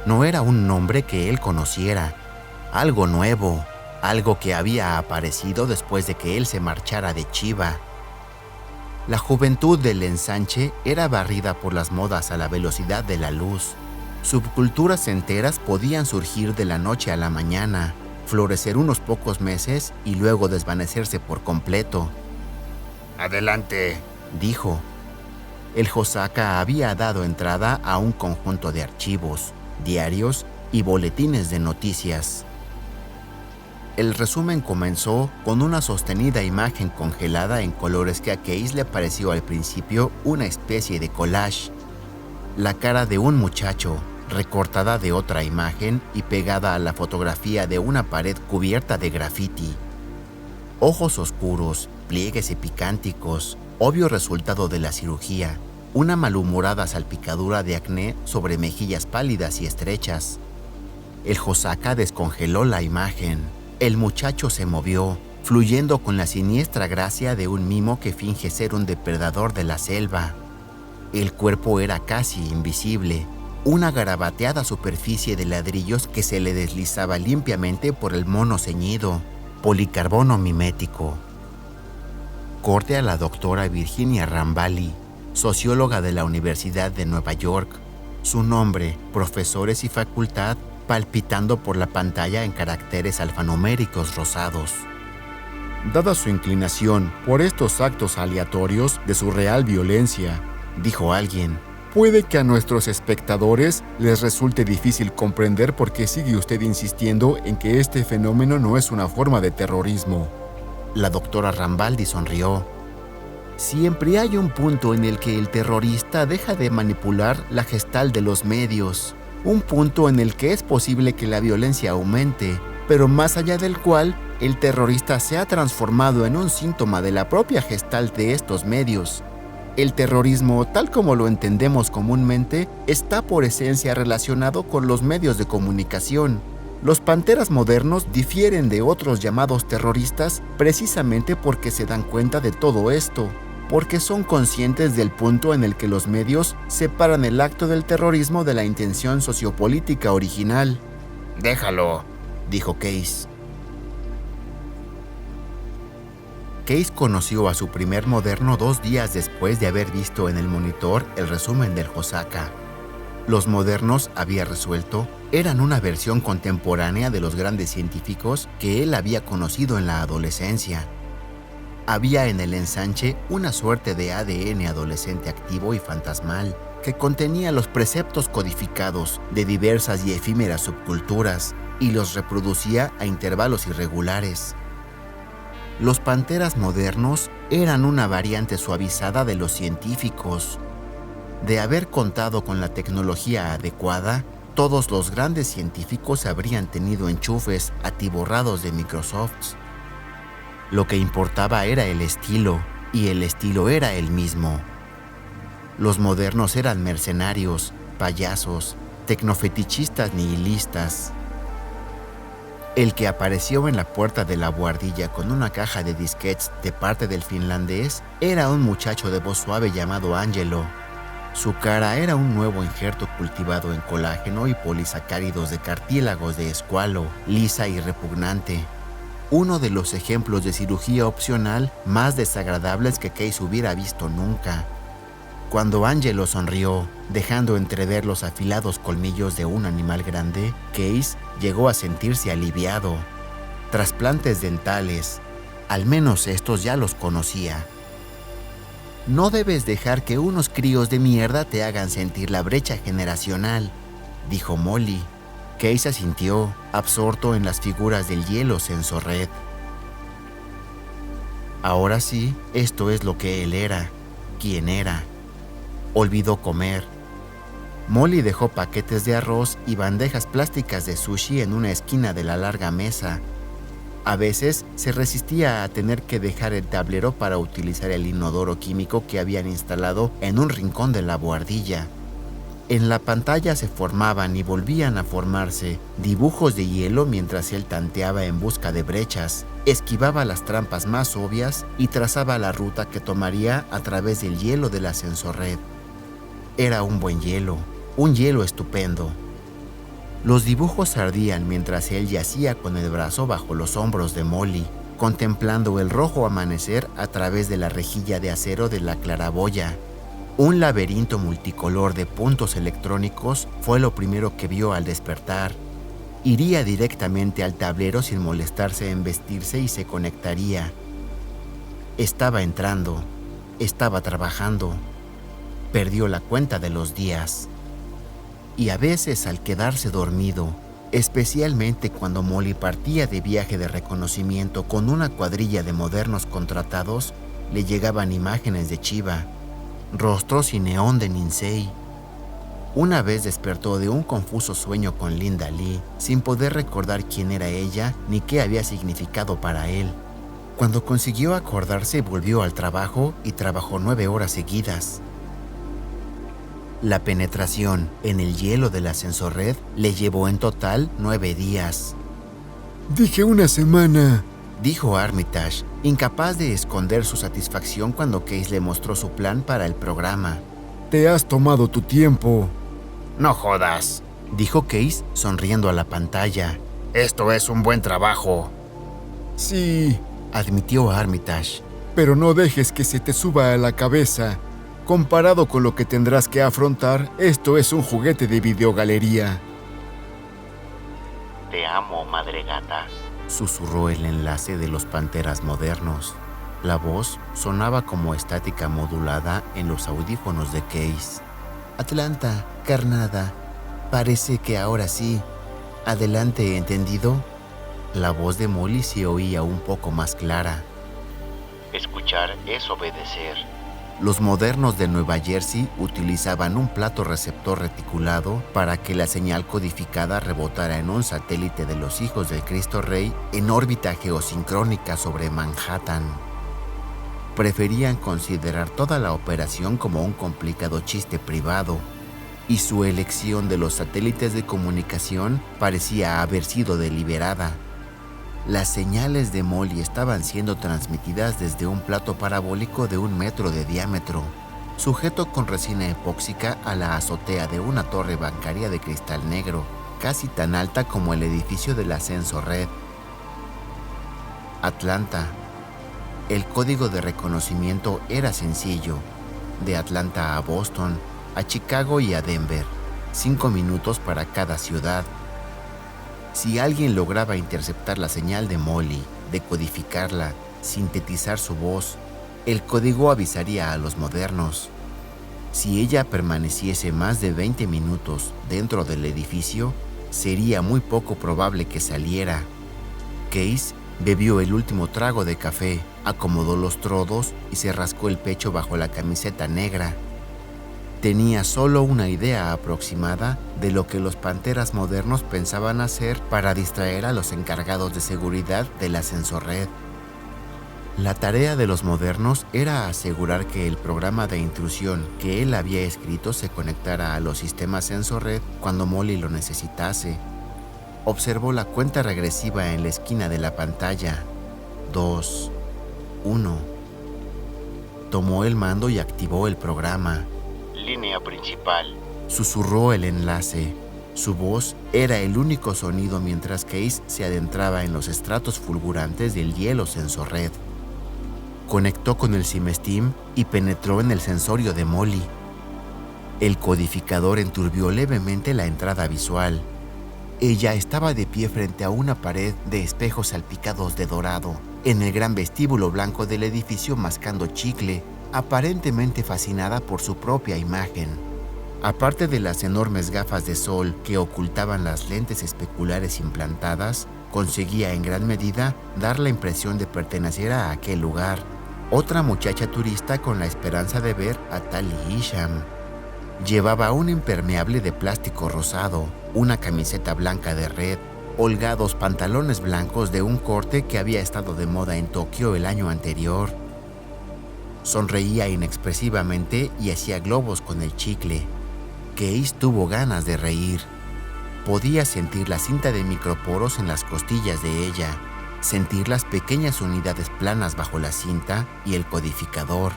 No era un nombre que él conociera. Algo nuevo, algo que había aparecido después de que él se marchara de Chiba. La juventud del ensanche era barrida por las modas a la velocidad de la luz. Subculturas enteras podían surgir de la noche a la mañana, florecer unos pocos meses y luego desvanecerse por completo. «Adelante», dijo. El Hosaka había dado entrada a un conjunto de archivos, diarios y boletines de noticias. El resumen comenzó con una sostenida imagen congelada en colores que a Case le pareció al principio una especie de collage. La cara de un muchacho, recortada de otra imagen y pegada a la fotografía de una pared cubierta de graffiti. Ojos oscuros, pliegues epicánticos, obvio resultado de la cirugía, una malhumorada salpicadura de acné sobre mejillas pálidas y estrechas. El Hosaka descongeló la imagen. El muchacho se movió, fluyendo con la siniestra gracia de un mimo que finge ser un depredador de la selva. El cuerpo era casi invisible, una garabateada superficie de ladrillos que se le deslizaba limpiamente por el mono ceñido, policarbono mimético. Corte a la doctora Virginia Rambali, socióloga de la Universidad de Nueva York. Su nombre, profesores y facultad palpitando por la pantalla en caracteres alfanuméricos rosados. Dada su inclinación por estos actos aleatorios de surreal violencia, dijo alguien, puede que a nuestros espectadores les resulte difícil comprender por qué sigue usted insistiendo en que este fenómeno no es una forma de terrorismo. La doctora Rambaldi sonrió. Siempre hay un punto en el que el terrorista deja de manipular la gestal de los medios. Un punto en el que es posible que la violencia aumente, pero más allá del cual el terrorista se ha transformado en un síntoma de la propia gestal de estos medios. El terrorismo, tal como lo entendemos comúnmente, está por esencia relacionado con los medios de comunicación. Los panteras modernos difieren de otros llamados terroristas precisamente porque se dan cuenta de todo esto. porque son conscientes del punto en el que los medios separan el acto del terrorismo de la intención sociopolítica original. Déjalo, dijo Case. Case conoció a su primer moderno 2 días después de haber visto en el monitor el resumen del Hosaka. Los modernos, había resuelto, eran una versión contemporánea de los grandes científicos que él había conocido en la adolescencia. Había en el ensanche una suerte de ADN adolescente activo y fantasmal que contenía los preceptos codificados de diversas y efímeras subculturas y los reproducía a intervalos irregulares. Los panteras modernos eran una variante suavizada de los científicos. De haber contado con la tecnología adecuada, todos los grandes científicos habrían tenido enchufes atiborrados de Microsofts. Lo que importaba era el estilo, y el estilo era el mismo. Los modernos eran mercenarios, payasos, tecnofetichistas nihilistas. El que apareció en la puerta de la buhardilla con una caja de disquetes de parte del finlandés era un muchacho de voz suave llamado Angelo. Su cara era un nuevo injerto cultivado en colágeno y polisacáridos de cartílagos de escualo, lisa y repugnante. Uno de los ejemplos de cirugía opcional más desagradables que Case hubiera visto nunca. Cuando Angelo sonrió, dejando entrever los afilados colmillos de un animal grande, Case llegó a sentirse aliviado. Trasplantes dentales, al menos estos ya los conocía. No debes dejar que unos críos de mierda te hagan sentir la brecha generacional, dijo Molly. Case asintió, absorto en las figuras del hielo Sensorred. Ahora sí, esto es lo que él era, quién era. Olvidó comer. Molly dejó paquetes de arroz y bandejas plásticas de sushi en una esquina de la larga mesa. A veces se resistía a tener que dejar el tablero para utilizar el inodoro químico que habían instalado en un rincón de la buhardilla. En la pantalla se formaban y volvían a formarse dibujos de hielo mientras él tanteaba en busca de brechas, esquivaba las trampas más obvias y trazaba la ruta que tomaría a través del hielo de la Sensorred. Era un buen hielo, un hielo estupendo. Los dibujos ardían mientras él yacía con el brazo bajo los hombros de Molly, contemplando el rojo amanecer a través de la rejilla de acero de la claraboya. Un laberinto multicolor de puntos electrónicos fue lo primero que vio al despertar. Iría directamente al tablero sin molestarse en vestirse y se conectaría. Estaba entrando, estaba trabajando. Perdió la cuenta de los días. Y a veces al quedarse dormido, especialmente cuando Molly partía de viaje de reconocimiento con una cuadrilla de modernos contratados, le llegaban imágenes de Chiba, rostros y neón de Ninsei. Una vez despertó de un confuso sueño con Linda Lee, sin poder recordar quién era ella ni qué había significado para él. Cuando consiguió acordarse, volvió al trabajo y trabajó 9 horas seguidas. La penetración en el hielo de la Sensorred le llevó en total 9 días. Dije una semana, dijo Armitage, incapaz de esconder su satisfacción cuando Case le mostró su plan para el programa. Te has tomado tu tiempo. No jodas, dijo Case sonriendo a la pantalla. Esto es un buen trabajo. Sí, admitió Armitage. Pero no dejes que se te suba a la cabeza. Comparado con lo que tendrás que afrontar, esto es un juguete de videogalería. Te amo, madre gata, susurró el enlace de los panteras modernos. La voz sonaba como estática modulada en los audífonos de Case. Atlanta, carnada, parece que ahora sí. Adelante, ¿entendido? La voz de Molly se oía un poco más clara. Escuchar es obedecer. Los modernos de Nueva Jersey utilizaban un plato receptor reticulado para que la señal codificada rebotara en un satélite de los Hijos del Cristo Rey en órbita geosincrónica sobre Manhattan. Preferían considerar toda la operación como un complicado chiste privado, y su elección de los satélites de comunicación parecía haber sido deliberada. Las señales de Molly estaban siendo transmitidas desde un plato parabólico de 1 metro de diámetro, sujeto con resina epóxica a la azotea de una torre bancaria de cristal negro, casi tan alta como el edificio del ascenso Red. Atlanta. El código de reconocimiento era sencillo: de Atlanta a Boston, a Chicago y a Denver, 5 minutos para cada ciudad. Si alguien lograba interceptar la señal de Molly, decodificarla, sintetizar su voz, el código avisaría a los modernos. Si ella permaneciese más de 20 minutos dentro del edificio, sería muy poco probable que saliera. Case bebió el último trago de café, acomodó los trozos y se rascó el pecho bajo la camiseta negra. Tenía solo una idea aproximada de lo que los panteras modernos pensaban hacer para distraer a los encargados de seguridad del ascenso Red. La tarea de los modernos era asegurar que el programa de intrusión que él había escrito se conectara a los sistemas Ascenso Red cuando Molly lo necesitase. Observó la cuenta regresiva en la esquina de la pantalla. 2, 1. Tomó el mando y activó el programa. Línea principal. Susurró el enlace. Su voz era el único sonido mientras Case se adentraba en los estratos fulgurantes del hielo Ascenso Red. Conectó con el SIM-STEAM y penetró en el sensorio de Molly. El codificador enturbió levemente la entrada visual. Ella estaba de pie frente a una pared de espejos salpicados de dorado, en el gran vestíbulo blanco del edificio mascando chicle, aparentemente fascinada por su propia imagen. Aparte de las enormes gafas de sol que ocultaban las lentes especulares implantadas, conseguía en gran medida dar la impresión de pertenecer a aquel lugar. Otra muchacha turista con la esperanza de ver a Tali Isham. Llevaba un impermeable de plástico rosado, una camiseta blanca de red, holgados pantalones blancos de un corte que había estado de moda en Tokio el año anterior. Sonreía inexpresivamente y hacía globos con el chicle. Case tuvo ganas de reír. Podía sentir la cinta de microporos en las costillas de ella, sentir las pequeñas unidades planas bajo la cinta y el codificador.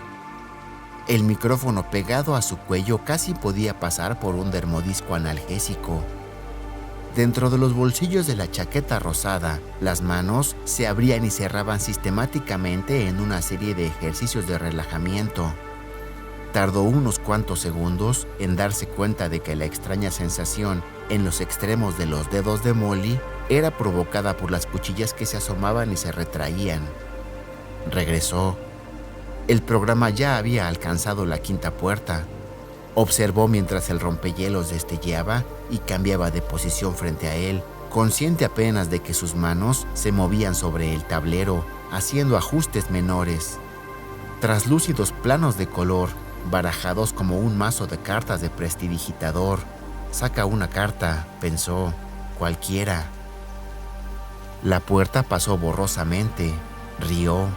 El micrófono pegado a su cuello casi podía pasar por un dermodisco analgésico. Dentro de los bolsillos de la chaqueta rosada, las manos se abrían y cerraban sistemáticamente en una serie de ejercicios de relajamiento. Tardó unos cuantos segundos en darse cuenta de que la extraña sensación en los extremos de los dedos de Molly era provocada por las cuchillas que se asomaban y se retraían. Regresó. El programa ya había alcanzado la quinta puerta. Observó mientras el rompehielos destellaba y cambiaba de posición frente a él, consciente apenas de que sus manos se movían sobre el tablero, haciendo ajustes menores. Traslúcidos planos de color, barajados como un mazo de cartas de prestidigitador. Saca una carta, pensó, cualquiera. La puerta pasó borrosamente, rió.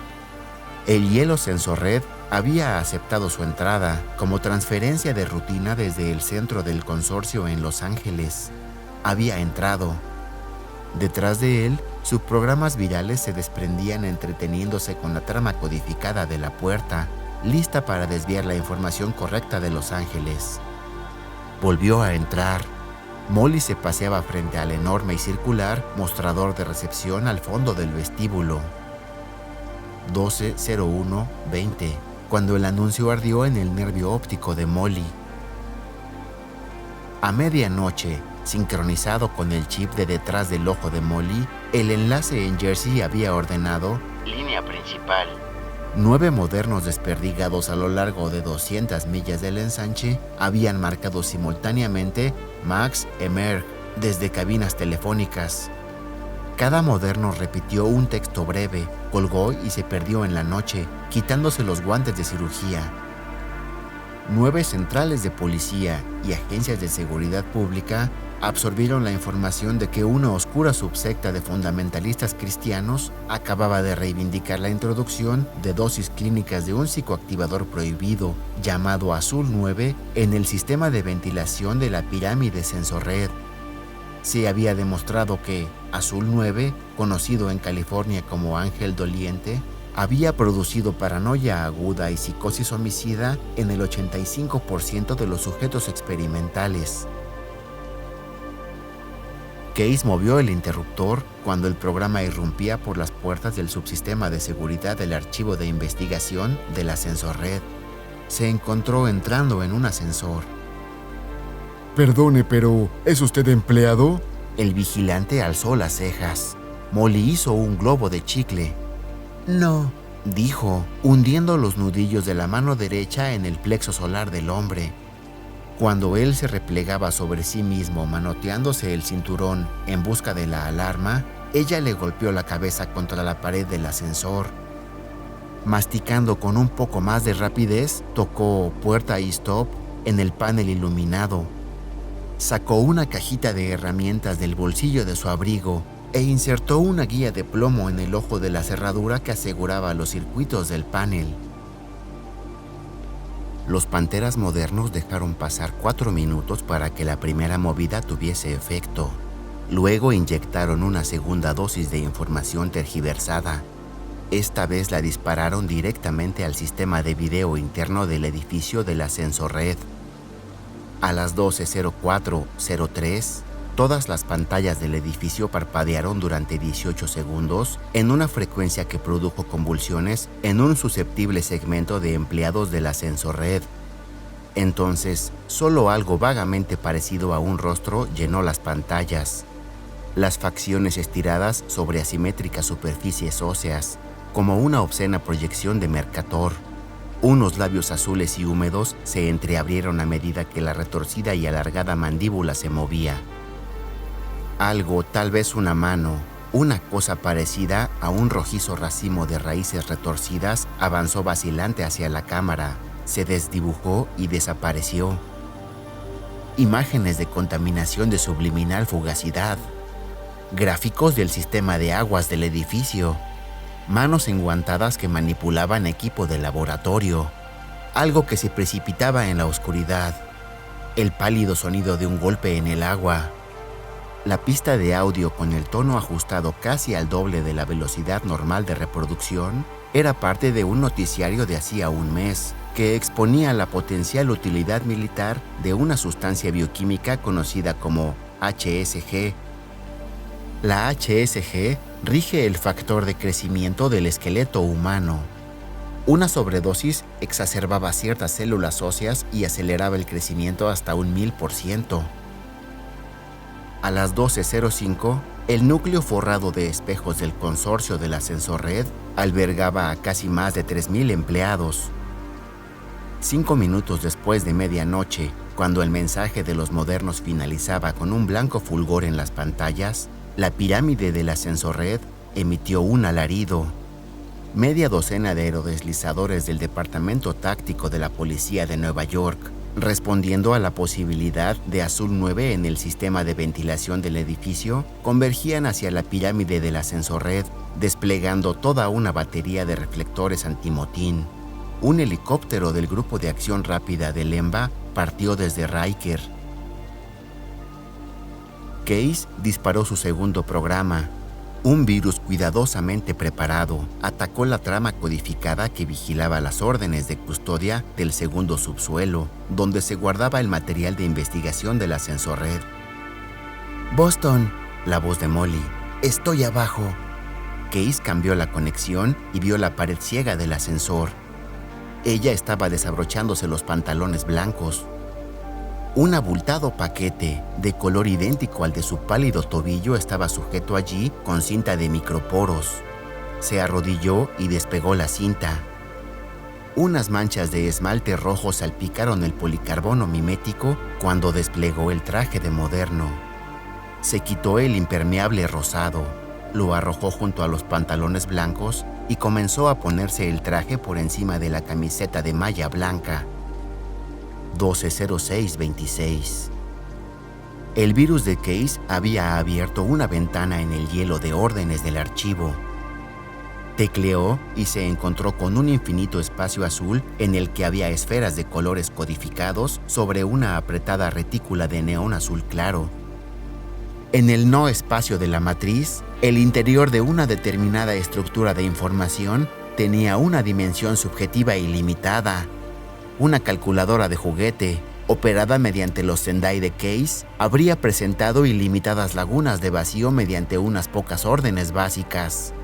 El hielo Ascenso Red había aceptado su entrada como transferencia de rutina desde el centro del consorcio en Los Ángeles. Había entrado. Detrás de él, subprogramas virales se desprendían entreteniéndose con la trama codificada de la puerta, lista para desviar la información correcta de Los Ángeles. Volvió a entrar. Molly se paseaba frente al enorme y circular mostrador de recepción al fondo del vestíbulo. 12:01:20, cuando el anuncio ardió en el nervio óptico de Molly. A medianoche, sincronizado con el chip de detrás del ojo de Molly, el enlace en Jersey había ordenado Línea principal. 9 modernos desperdigados a lo largo de 200 millas del ensanche habían marcado simultáneamente Max Emerg desde cabinas telefónicas. Cada moderno repitió un texto breve, colgó y se perdió en la noche, quitándose los guantes de cirugía. 9 centrales de policía y agencias de seguridad pública absorbieron la información de que una oscura subsecta de fundamentalistas cristianos acababa de reivindicar la introducción de dosis clínicas de un psicoactivador prohibido llamado Azul 9 en el sistema de ventilación de la pirámide Ascenso Red. Se había demostrado que Azul 9, conocido en California como Ángel Doliente, había producido paranoia aguda y psicosis homicida en el 85% de los sujetos experimentales. Case movió el interruptor cuando el programa irrumpía por las puertas del subsistema de seguridad del archivo de investigación de la Sensorred. Se encontró entrando en un ascensor. Perdone, pero ¿es usted empleado? El vigilante alzó las cejas. Molly hizo un globo de chicle. No, dijo, hundiendo los nudillos de la mano derecha en el plexo solar del hombre. Cuando él se replegaba sobre sí mismo manoteándose el cinturón en busca de la alarma, ella le golpeó la cabeza contra la pared del ascensor. Masticando con un poco más de rapidez, tocó puerta y stop en el panel iluminado. Sacó una cajita de herramientas del bolsillo de su abrigo e insertó una guía de plomo en el ojo de la cerradura que aseguraba los circuitos del panel. Los Panteras modernos dejaron pasar 4 minutos para que la primera movida tuviese efecto. Luego inyectaron una segunda dosis de información tergiversada. Esta vez la dispararon directamente al sistema de video interno del edificio de la Sensorred. A las 12:04:03, todas las pantallas del edificio parpadearon durante 18 segundos en una frecuencia que produjo convulsiones en un susceptible segmento de empleados de la Sensorred. Entonces, solo algo vagamente parecido a un rostro llenó las pantallas. Las facciones estiradas sobre asimétricas superficies óseas, como una obscena proyección de Mercator. Unos labios azules y húmedos se entreabrieron a medida que la retorcida y alargada mandíbula se movía. Algo, tal vez una mano, una cosa parecida a un rojizo racimo de raíces retorcidas, avanzó vacilante hacia la cámara, se desdibujó y desapareció. Imágenes de contaminación de subliminal fugacidad. Gráficos del sistema de aguas del edificio. Manos enguantadas que manipulaban equipo de laboratorio. Algo que se precipitaba en la oscuridad. El pálido sonido de un golpe en el agua. La pista de audio, con el tono ajustado casi al doble de la velocidad normal de reproducción, era parte de un noticiario de hacía un mes que exponía la potencial utilidad militar de una sustancia bioquímica conocida como HSG. La HSG rige el factor de crecimiento del esqueleto humano. Una sobredosis exacerbaba ciertas células óseas y aceleraba el crecimiento hasta un 1000%. A las 12:05, el núcleo forrado de espejos del consorcio de la Sensorred albergaba a casi más de 3000 empleados. 5 minutos después de medianoche, cuando el mensaje de los modernos finalizaba con un blanco fulgor en las pantallas, la pirámide de la Sensorred emitió un alarido. Media docena de aerodeslizadores del Departamento Táctico de la Policía de Nueva York, respondiendo a la posibilidad de Azul 9 en el sistema de ventilación del edificio, convergían hacia la pirámide de la Sensorred, desplegando toda una batería de reflectores antimotín. Un helicóptero del Grupo de Acción Rápida de Lemba partió desde Riker. Case disparó su segundo programa. Un virus cuidadosamente preparado atacó la trama codificada que vigilaba las órdenes de custodia del segundo subsuelo, donde se guardaba el material de investigación de la Sensorred. «Boston», la voz de Molly. «Estoy abajo». Case cambió la conexión y vio la pared ciega del ascensor. Ella estaba desabrochándose los pantalones blancos. Un abultado paquete, de color idéntico al de su pálido tobillo, estaba sujeto allí con cinta de microporos. Se arrodilló y despegó la cinta. Unas manchas de esmalte rojo salpicaron el policarbono mimético cuando desplegó el traje de moderno. Se quitó el impermeable rosado, lo arrojó junto a los pantalones blancos y comenzó a ponerse el traje por encima de la camiseta de malla blanca. 12:06:26. El virus de Case había abierto una ventana en el hielo de órdenes del archivo. Tecleó y se encontró con un infinito espacio azul en el que había esferas de colores codificados sobre una apretada retícula de neón azul claro. En el no espacio de la matriz, el interior de una determinada estructura de información tenía una dimensión subjetiva ilimitada. Una calculadora de juguete, operada mediante los Sendai de Case, habría presentado ilimitadas lagunas de vacío mediante unas pocas órdenes básicas.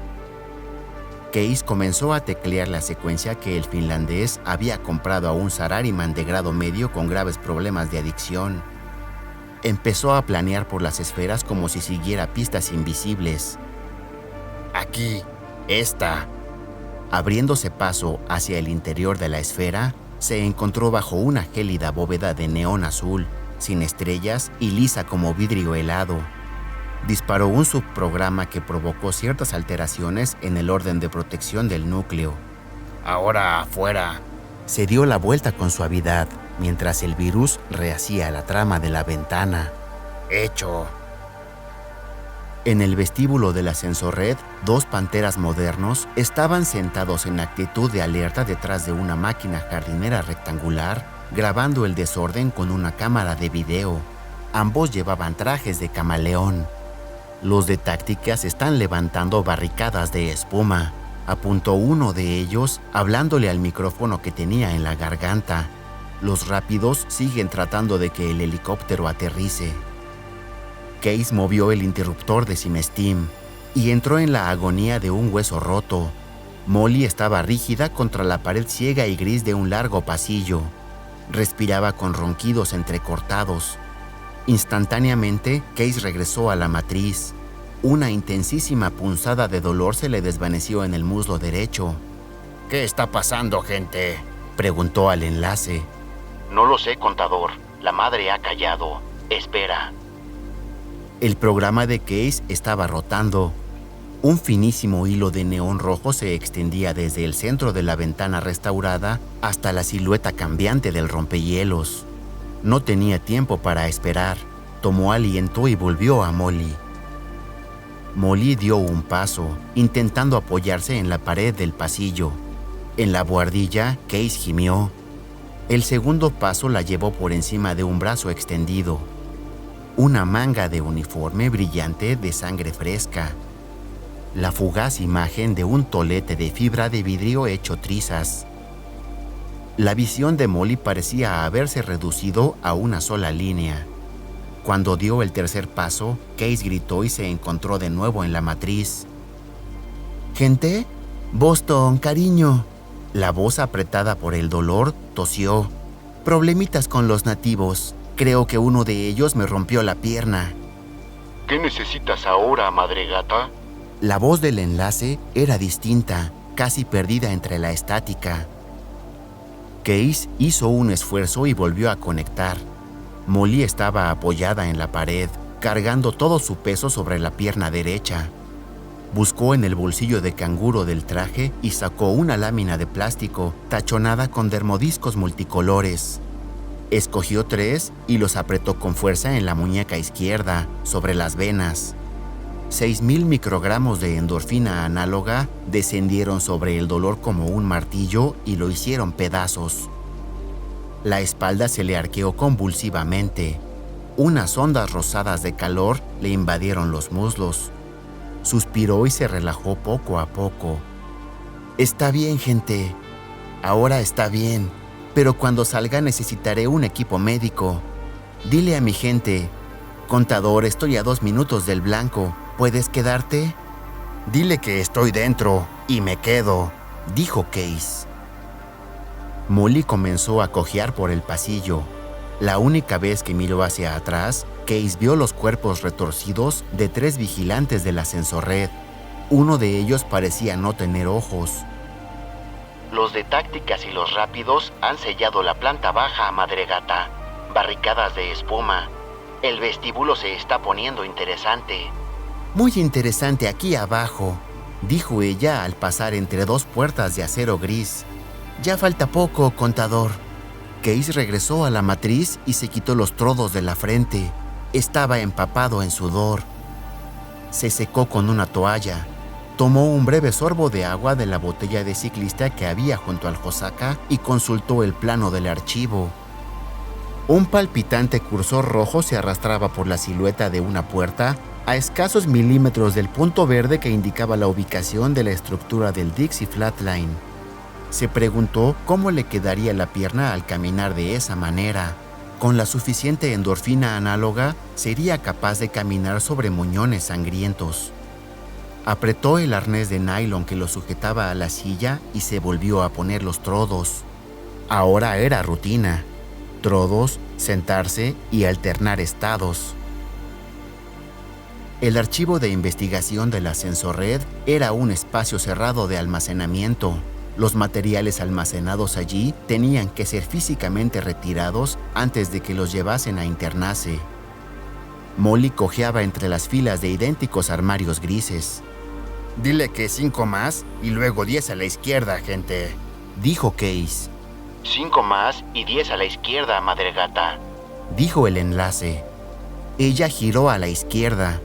Case comenzó a teclear la secuencia que el finlandés había comprado a un salaryman de grado medio con graves problemas de adicción. Empezó a planear por las esferas como si siguiera pistas invisibles. Aquí, esta. Abriéndose paso hacia el interior de la esfera, se encontró bajo una gélida bóveda de neón azul, sin estrellas y lisa como vidrio helado. Disparó un subprograma que provocó ciertas alteraciones en el orden de protección del núcleo. Ahora afuera. Se dio la vuelta con suavidad, mientras el virus rehacía la trama de la ventana. Hecho. En el vestíbulo de la Sensorred, 2 panteras modernos estaban sentados en actitud de alerta detrás de una máquina jardinera rectangular, grabando el desorden con una cámara de video. Ambos llevaban trajes de camaleón. Los de tácticas están levantando barricadas de espuma, apuntó uno de ellos, hablándole al micrófono que tenía en la garganta. Los rápidos siguen tratando de que el helicóptero aterrice. Case movió el interruptor de Simesteam y entró en la agonía de un hueso roto. Molly estaba rígida contra la pared ciega y gris de un largo pasillo. Respiraba con ronquidos entrecortados. Instantáneamente, Case regresó a la matriz. Una intensísima punzada de dolor se le desvaneció en el muslo derecho. ¿Qué está pasando, gente?, preguntó al enlace. No lo sé, contador. La madre ha callado. Espera. El programa de Case estaba rotando. Un finísimo hilo de neón rojo se extendía desde el centro de la ventana restaurada hasta la silueta cambiante del rompehielos. No tenía tiempo para esperar. Tomó aliento y volvió a Molly. Molly dio un paso, intentando apoyarse en la pared del pasillo. En la buhardilla, Case gimió. El segundo paso la llevó por encima de un brazo extendido. Una manga de uniforme brillante de sangre fresca. La fugaz imagen de un tolete de fibra de vidrio hecho trizas. La visión de Molly parecía haberse reducido a una sola línea. Cuando dio el tercer paso, Case gritó y se encontró de nuevo en la matriz. «¿Gente? Boston, cariño». La voz apretada por el dolor tosió. «Problemitas con los nativos. Creo que uno de ellos me rompió la pierna». ¿Qué necesitas ahora, madre gata? La voz del enlace era distinta, casi perdida entre la estática. Case hizo un esfuerzo y volvió a conectar. Molly estaba apoyada en la pared, cargando todo su peso sobre la pierna derecha. Buscó en el bolsillo de canguro del traje y sacó una lámina de plástico tachonada con dermodiscos multicolores. Escogió 3 y los apretó con fuerza en la muñeca izquierda, sobre las venas. 6,000 microgramos de endorfina análoga descendieron sobre el dolor como un martillo y lo hicieron pedazos. La espalda se le arqueó convulsivamente. Unas ondas rosadas de calor le invadieron los muslos. Suspiró y se relajó poco a poco. «Está bien, gente. Ahora está bien. Pero cuando salga necesitaré un equipo médico. Dile a mi gente, contador, estoy a 2 minutos del blanco. ¿Puedes quedarte?» Dile que estoy dentro y me quedo, dijo Case. Molly comenzó a cojear por el pasillo. La única vez que miró hacia atrás, Case vio los cuerpos retorcidos de 3 vigilantes de la Sensorred. Uno de ellos parecía no tener ojos. Los de tácticas y los rápidos han sellado la planta baja, madre gata. Barricadas de espuma. El vestíbulo se está poniendo interesante. «Muy interesante aquí abajo», dijo ella al pasar entre 2 puertas de acero gris. «Ya falta poco, contador». Case regresó a la matriz y se quitó los trozos de la frente. Estaba empapado en sudor. Se secó con una toalla. Tomó un breve sorbo de agua de la botella de ciclista que había junto al Hosaka y consultó el plano del archivo. Un palpitante cursor rojo se arrastraba por la silueta de una puerta a escasos milímetros del punto verde que indicaba la ubicación de la estructura del Dixie Flatline. Se preguntó cómo le quedaría la pierna al caminar de esa manera. Con la suficiente endorfina análoga, sería capaz de caminar sobre muñones sangrientos. Apretó el arnés de nylon que lo sujetaba a la silla y se volvió a poner los trodos. Ahora era rutina. Trodos, sentarse y alternar estados. El archivo de investigación de la Sensorred era un espacio cerrado de almacenamiento. Los materiales almacenados allí tenían que ser físicamente retirados antes de que los llevasen a internarse. Molly cojeaba entre las filas de idénticos armarios grises. Dile que 5 más y luego 10 a la izquierda, gente, dijo Case. 5 más y 10 a la izquierda, madre gata, dijo el enlace. Ella giró a la izquierda.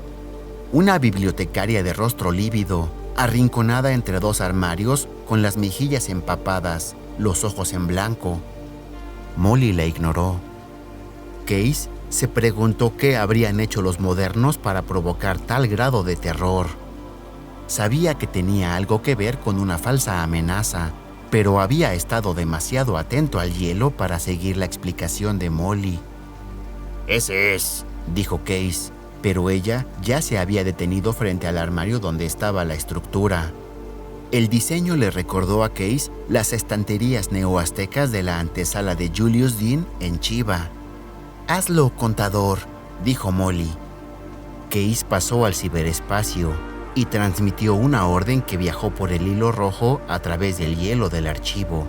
Una bibliotecaria de rostro lívido, arrinconada entre dos armarios, con las mejillas empapadas, los ojos en blanco. Molly la ignoró. Case se preguntó qué habrían hecho los modernos para provocar tal grado de terror. Sabía que tenía algo que ver con una falsa amenaza, pero había estado demasiado atento al hielo para seguir la explicación de Molly. Ese es, dijo Case, pero ella ya se había detenido frente al armario donde estaba la estructura. El diseño le recordó a Case las estanterías neoaztecas de la antesala de Julius Dean en Chiva. «Hazlo, contador», dijo Molly. Case pasó al ciberespacio y transmitió una orden que viajó por el hilo rojo a través del hielo del archivo.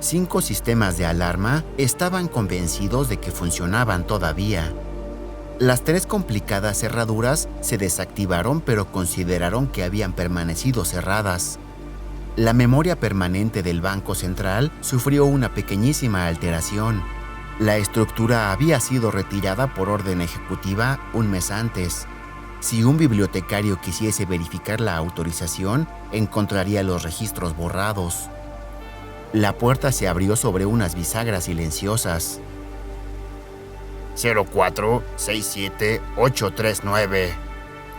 5 sistemas de alarma estaban convencidos de que funcionaban todavía. Las 3 complicadas cerraduras se desactivaron, pero consideraron que habían permanecido cerradas. La memoria permanente del Banco Central sufrió una pequeñísima alteración. La estructura había sido retirada por orden ejecutiva un mes antes. Si un bibliotecario quisiese verificar la autorización, encontraría los registros borrados. La puerta se abrió sobre unas bisagras silenciosas. 0467839,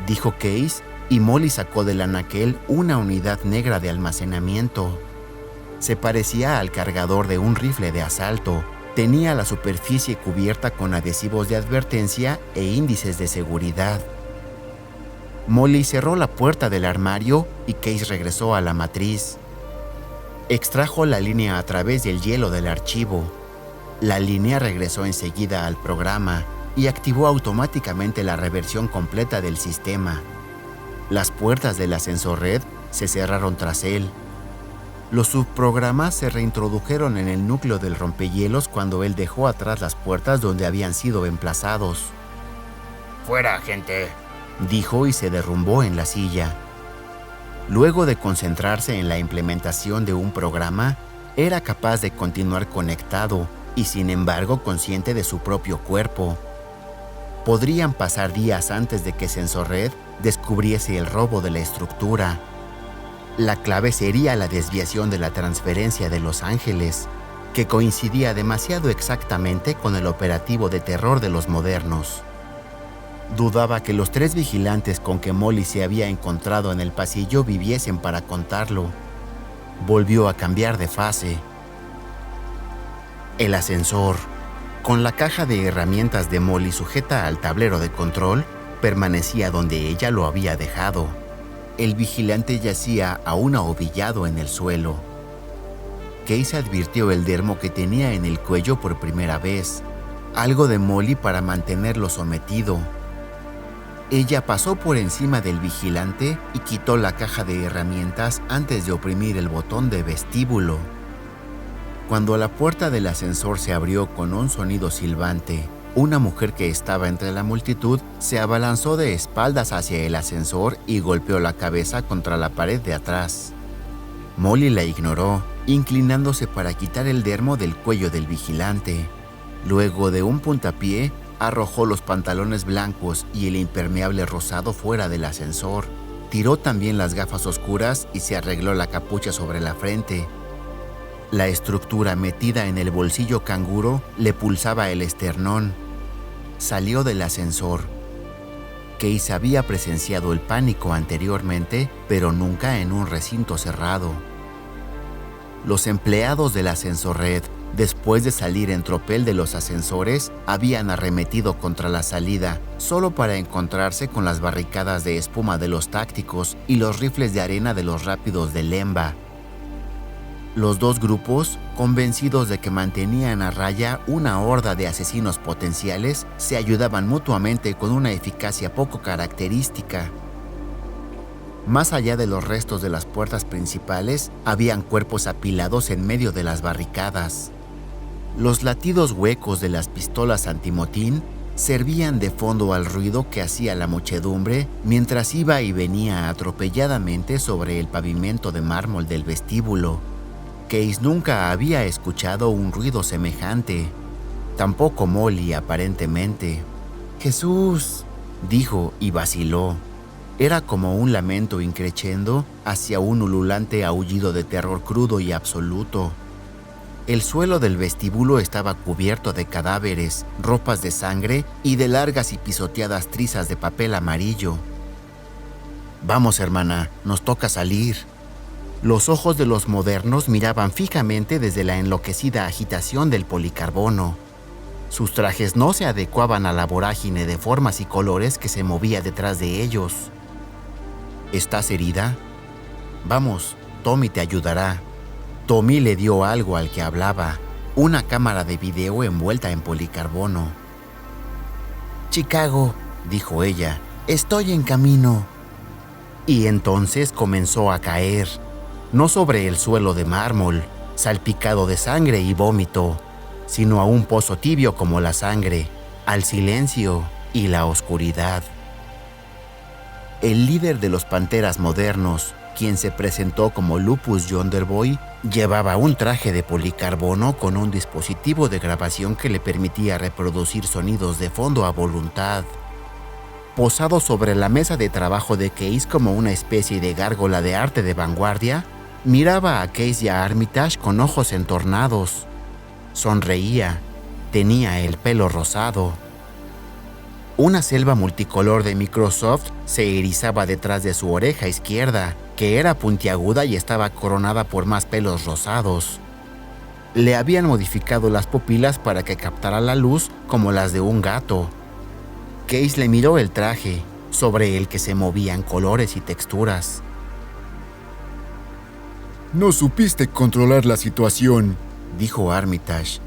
dijo Case, y Molly sacó del anaquel una unidad negra de almacenamiento. Se parecía al cargador de un rifle de asalto. Tenía la superficie cubierta con adhesivos de advertencia e índices de seguridad. Molly cerró la puerta del armario y Case regresó a la matriz. Extrajo la línea a través del hielo del archivo. La línea regresó enseguida al programa y activó automáticamente la reversión completa del sistema. Las puertas del ascensor red se cerraron tras él. Los subprogramas se reintrodujeron en el núcleo del rompehielos cuando él dejó atrás las puertas donde habían sido emplazados. «Fuera, gente», dijo y se derrumbó en la silla. Luego de concentrarse en la implementación de un programa, era capaz de continuar conectado y sin embargo consciente de su propio cuerpo. Podrían pasar días antes de que Sensorred descubriese el robo de la estructura. La clave sería la desviación de la transferencia de Los Ángeles, que coincidía demasiado exactamente con el operativo de terror de los modernos. Dudaba que los 3 vigilantes con que Molly se había encontrado en el pasillo viviesen para contarlo. Volvió a cambiar de fase. El ascensor, con la caja de herramientas de Molly sujeta al tablero de control, permanecía donde ella lo había dejado. El vigilante yacía aún ahobillado en el suelo. Case advirtió el dermo que tenía en el cuello por primera vez, algo de Molly para mantenerlo sometido. Ella pasó por encima del vigilante y quitó la caja de herramientas antes de oprimir el botón de vestíbulo. Cuando la puerta del ascensor se abrió con un sonido silbante, una mujer que estaba entre la multitud se abalanzó de espaldas hacia el ascensor y golpeó la cabeza contra la pared de atrás. Molly la ignoró, inclinándose para quitar el dermo del cuello del vigilante. Luego de un puntapié, arrojó los pantalones blancos y el impermeable rosado fuera del ascensor. Tiró también las gafas oscuras y se arregló la capucha sobre la frente. La estructura metida en el bolsillo canguro le pulsaba el esternón. Salió del ascensor. Case había presenciado el pánico anteriormente, pero nunca en un recinto cerrado. Los empleados del ascensorred, después de salir en tropel de los ascensores, habían arremetido contra la salida, solo para encontrarse con las barricadas de espuma de los tácticos y los rifles de arena de los rápidos de Lemba. Los dos grupos, convencidos de que mantenían a raya una horda de asesinos potenciales, se ayudaban mutuamente con una eficacia poco característica. Más allá de los restos de las puertas principales, habían cuerpos apilados en medio de las barricadas. Los latidos huecos de las pistolas antimotín servían de fondo al ruido que hacía la muchedumbre mientras iba y venía atropelladamente sobre el pavimento de mármol del vestíbulo. Case nunca había escuchado un ruido semejante. Tampoco Molly, aparentemente. «¡Jesús!», dijo y vaciló. Era como un lamento increchendo hacia un ululante aullido de terror crudo y absoluto. El suelo del vestíbulo estaba cubierto de cadáveres, ropas de sangre y de largas y pisoteadas trizas de papel amarillo. «Vamos, hermana, nos toca salir». Los ojos de los modernos miraban fijamente desde la enloquecida agitación del policarbono. Sus trajes no se adecuaban a la vorágine de formas y colores que se movía detrás de ellos. «¿Estás herida? Vamos, Tommy te ayudará». Tommy le dio algo al que hablaba, una cámara de video envuelta en policarbono. «Chicago», dijo ella, «estoy en camino». Y entonces comenzó a caer. No sobre el suelo de mármol, salpicado de sangre y vómito, sino a un pozo tibio como la sangre, al silencio y la oscuridad. El líder de los Panteras modernos, quien se presentó como Lupus Yonderboy, llevaba un traje de policarbono con un dispositivo de grabación que le permitía reproducir sonidos de fondo a voluntad. Posado sobre la mesa de trabajo de Case como una especie de gárgola de arte de vanguardia, miraba a Case y a Armitage con ojos entornados. Sonreía. Tenía el pelo rosado. Una selva multicolor de Microsoft se erizaba detrás de su oreja izquierda, que era puntiaguda y estaba coronada por más pelos rosados. Le habían modificado las pupilas para que captara la luz como las de un gato. Case le miró el traje, sobre el que se movían colores y texturas. «No supiste controlar la situación», dijo Armitage.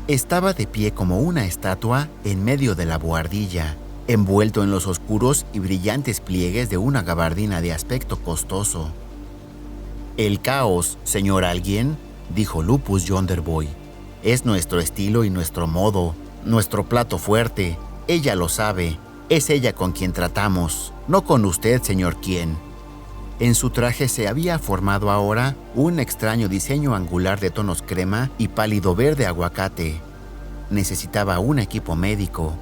Estaba de pie como una estatua en medio de la buhardilla, envuelto en los oscuros y brillantes pliegues de una gabardina de aspecto costoso. «El caos, señor alguien», dijo Lupus Yonderboy. «Es nuestro estilo y nuestro modo, nuestro plato fuerte. Ella lo sabe. Es ella con quien tratamos, no con usted, señor Quien». En su traje se había formado ahora un extraño diseño angular de tonos crema y pálido verde aguacate. Necesitaba un equipo médico.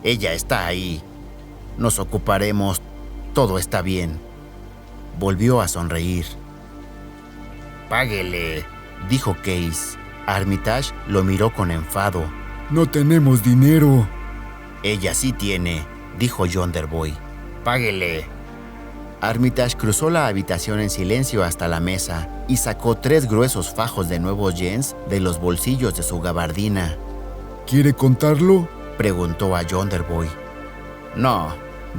«Ella está ahí. Nos ocuparemos. Todo está bien». Volvió a sonreír. «Páguele», dijo Case. Armitage lo miró con enfado. «No tenemos dinero». «Ella sí tiene», dijo Yonderboy. «Páguele». Armitage cruzó la habitación en silencio hasta la mesa y sacó 3 gruesos fajos de nuevos yens de los bolsillos de su gabardina. «¿Quiere contarlo?», preguntó a Yonderboy. «No»,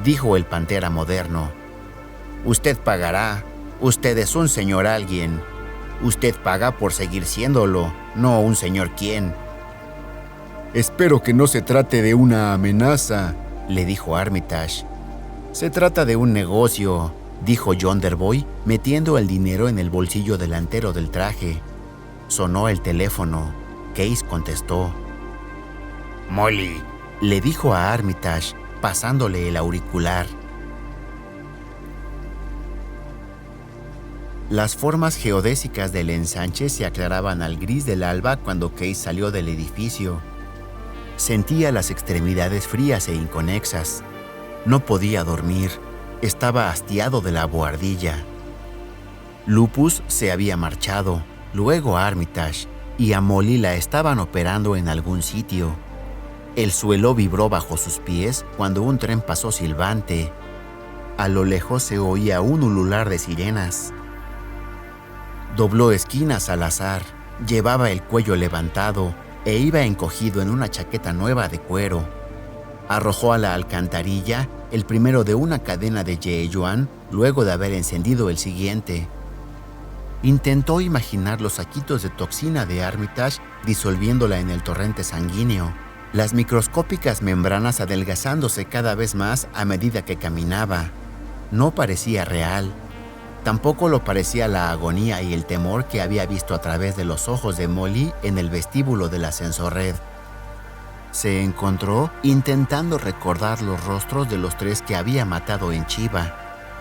dijo el Pantera moderno. «Usted pagará. Usted es un señor alguien. Usted paga por seguir siéndolo, no un señor Quien». «Espero que no se trate de una amenaza», le dijo Armitage. «Se trata de un negocio», dijo Yonderboy, metiendo el dinero en el bolsillo delantero del traje. Sonó el teléfono. Case contestó. «Molly», le dijo a Armitage, pasándole el auricular. Las formas geodésicas del ensanche se aclaraban al gris del alba cuando Case salió del edificio. Sentía las extremidades frías e inconexas. No podía dormir. Estaba hastiado de la buhardilla. Lupus se había marchado. Luego a Armitage y a Molly la estaban operando en algún sitio. El suelo vibró bajo sus pies cuando un tren pasó silbante. A lo lejos se oía un ulular de sirenas. Dobló esquinas al azar, llevaba el cuello levantado e iba encogido en una chaqueta nueva de cuero. Arrojó a la alcantarilla el primero de una cadena de Yeyuan luego de haber encendido el siguiente. Intentó imaginar los saquitos de toxina de Armitage disolviéndola en el torrente sanguíneo, las microscópicas membranas adelgazándose cada vez más a medida que caminaba. No parecía real. Tampoco lo parecía la agonía y el temor que había visto a través de los ojos de Molly en el vestíbulo de la ascensorred. Se encontró intentando recordar los rostros de los 3 que había matado en Chiba.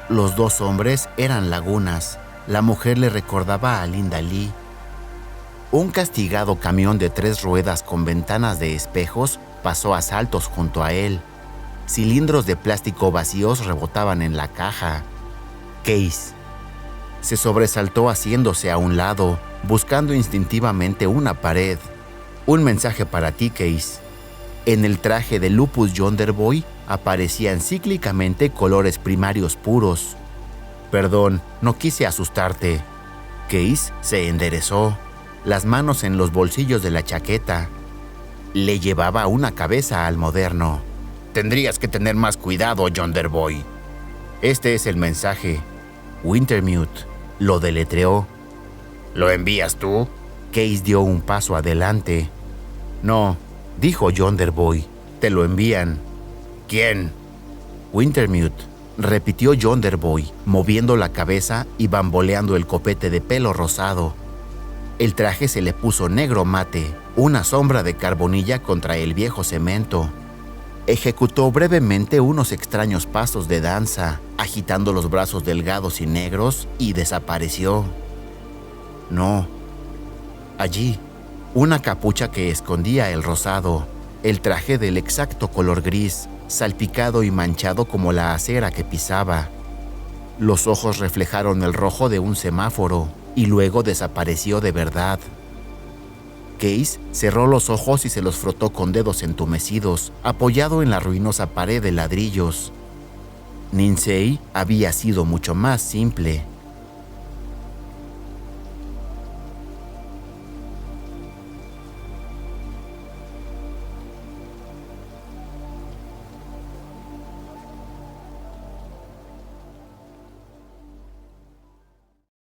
Los 2 hombres eran lagunas. La mujer le recordaba a Linda Lee. Un castigado camión de 3 ruedas con ventanas de espejos pasó a saltos junto a él. Cilindros de plástico vacíos rebotaban en la caja. Case se sobresaltó haciéndose a un lado, buscando instintivamente una pared. Un mensaje para ti, Case. En el traje de Lupus Yonder Boy aparecían cíclicamente colores primarios puros. Perdón, no quise asustarte. Case se enderezó, las manos en los bolsillos de la chaqueta. Le llevaba una cabeza al moderno. Tendrías que tener más cuidado, Yonder Boy. Este es el mensaje. Wintermute lo deletreó. ¿Lo envías tú? Case dio un paso adelante. No, dijo Yonder Boy. Te lo envían. ¿Quién? Wintermute, repitió Yonder Boy, moviendo la cabeza y bamboleando el copete de pelo rosado. El traje se le puso negro mate, una sombra de carbonilla contra el viejo cemento. Ejecutó brevemente unos extraños pasos de danza, agitando los brazos delgados y negros, y desapareció. No. Allí, una capucha que escondía el rosado, el traje del exacto color gris, salpicado y manchado como la acera que pisaba. Los ojos reflejaron el rojo de un semáforo, y luego desapareció de verdad. Case cerró los ojos y se los frotó con dedos entumecidos, apoyado en la ruinosa pared de ladrillos. Ninsei había sido mucho más simple.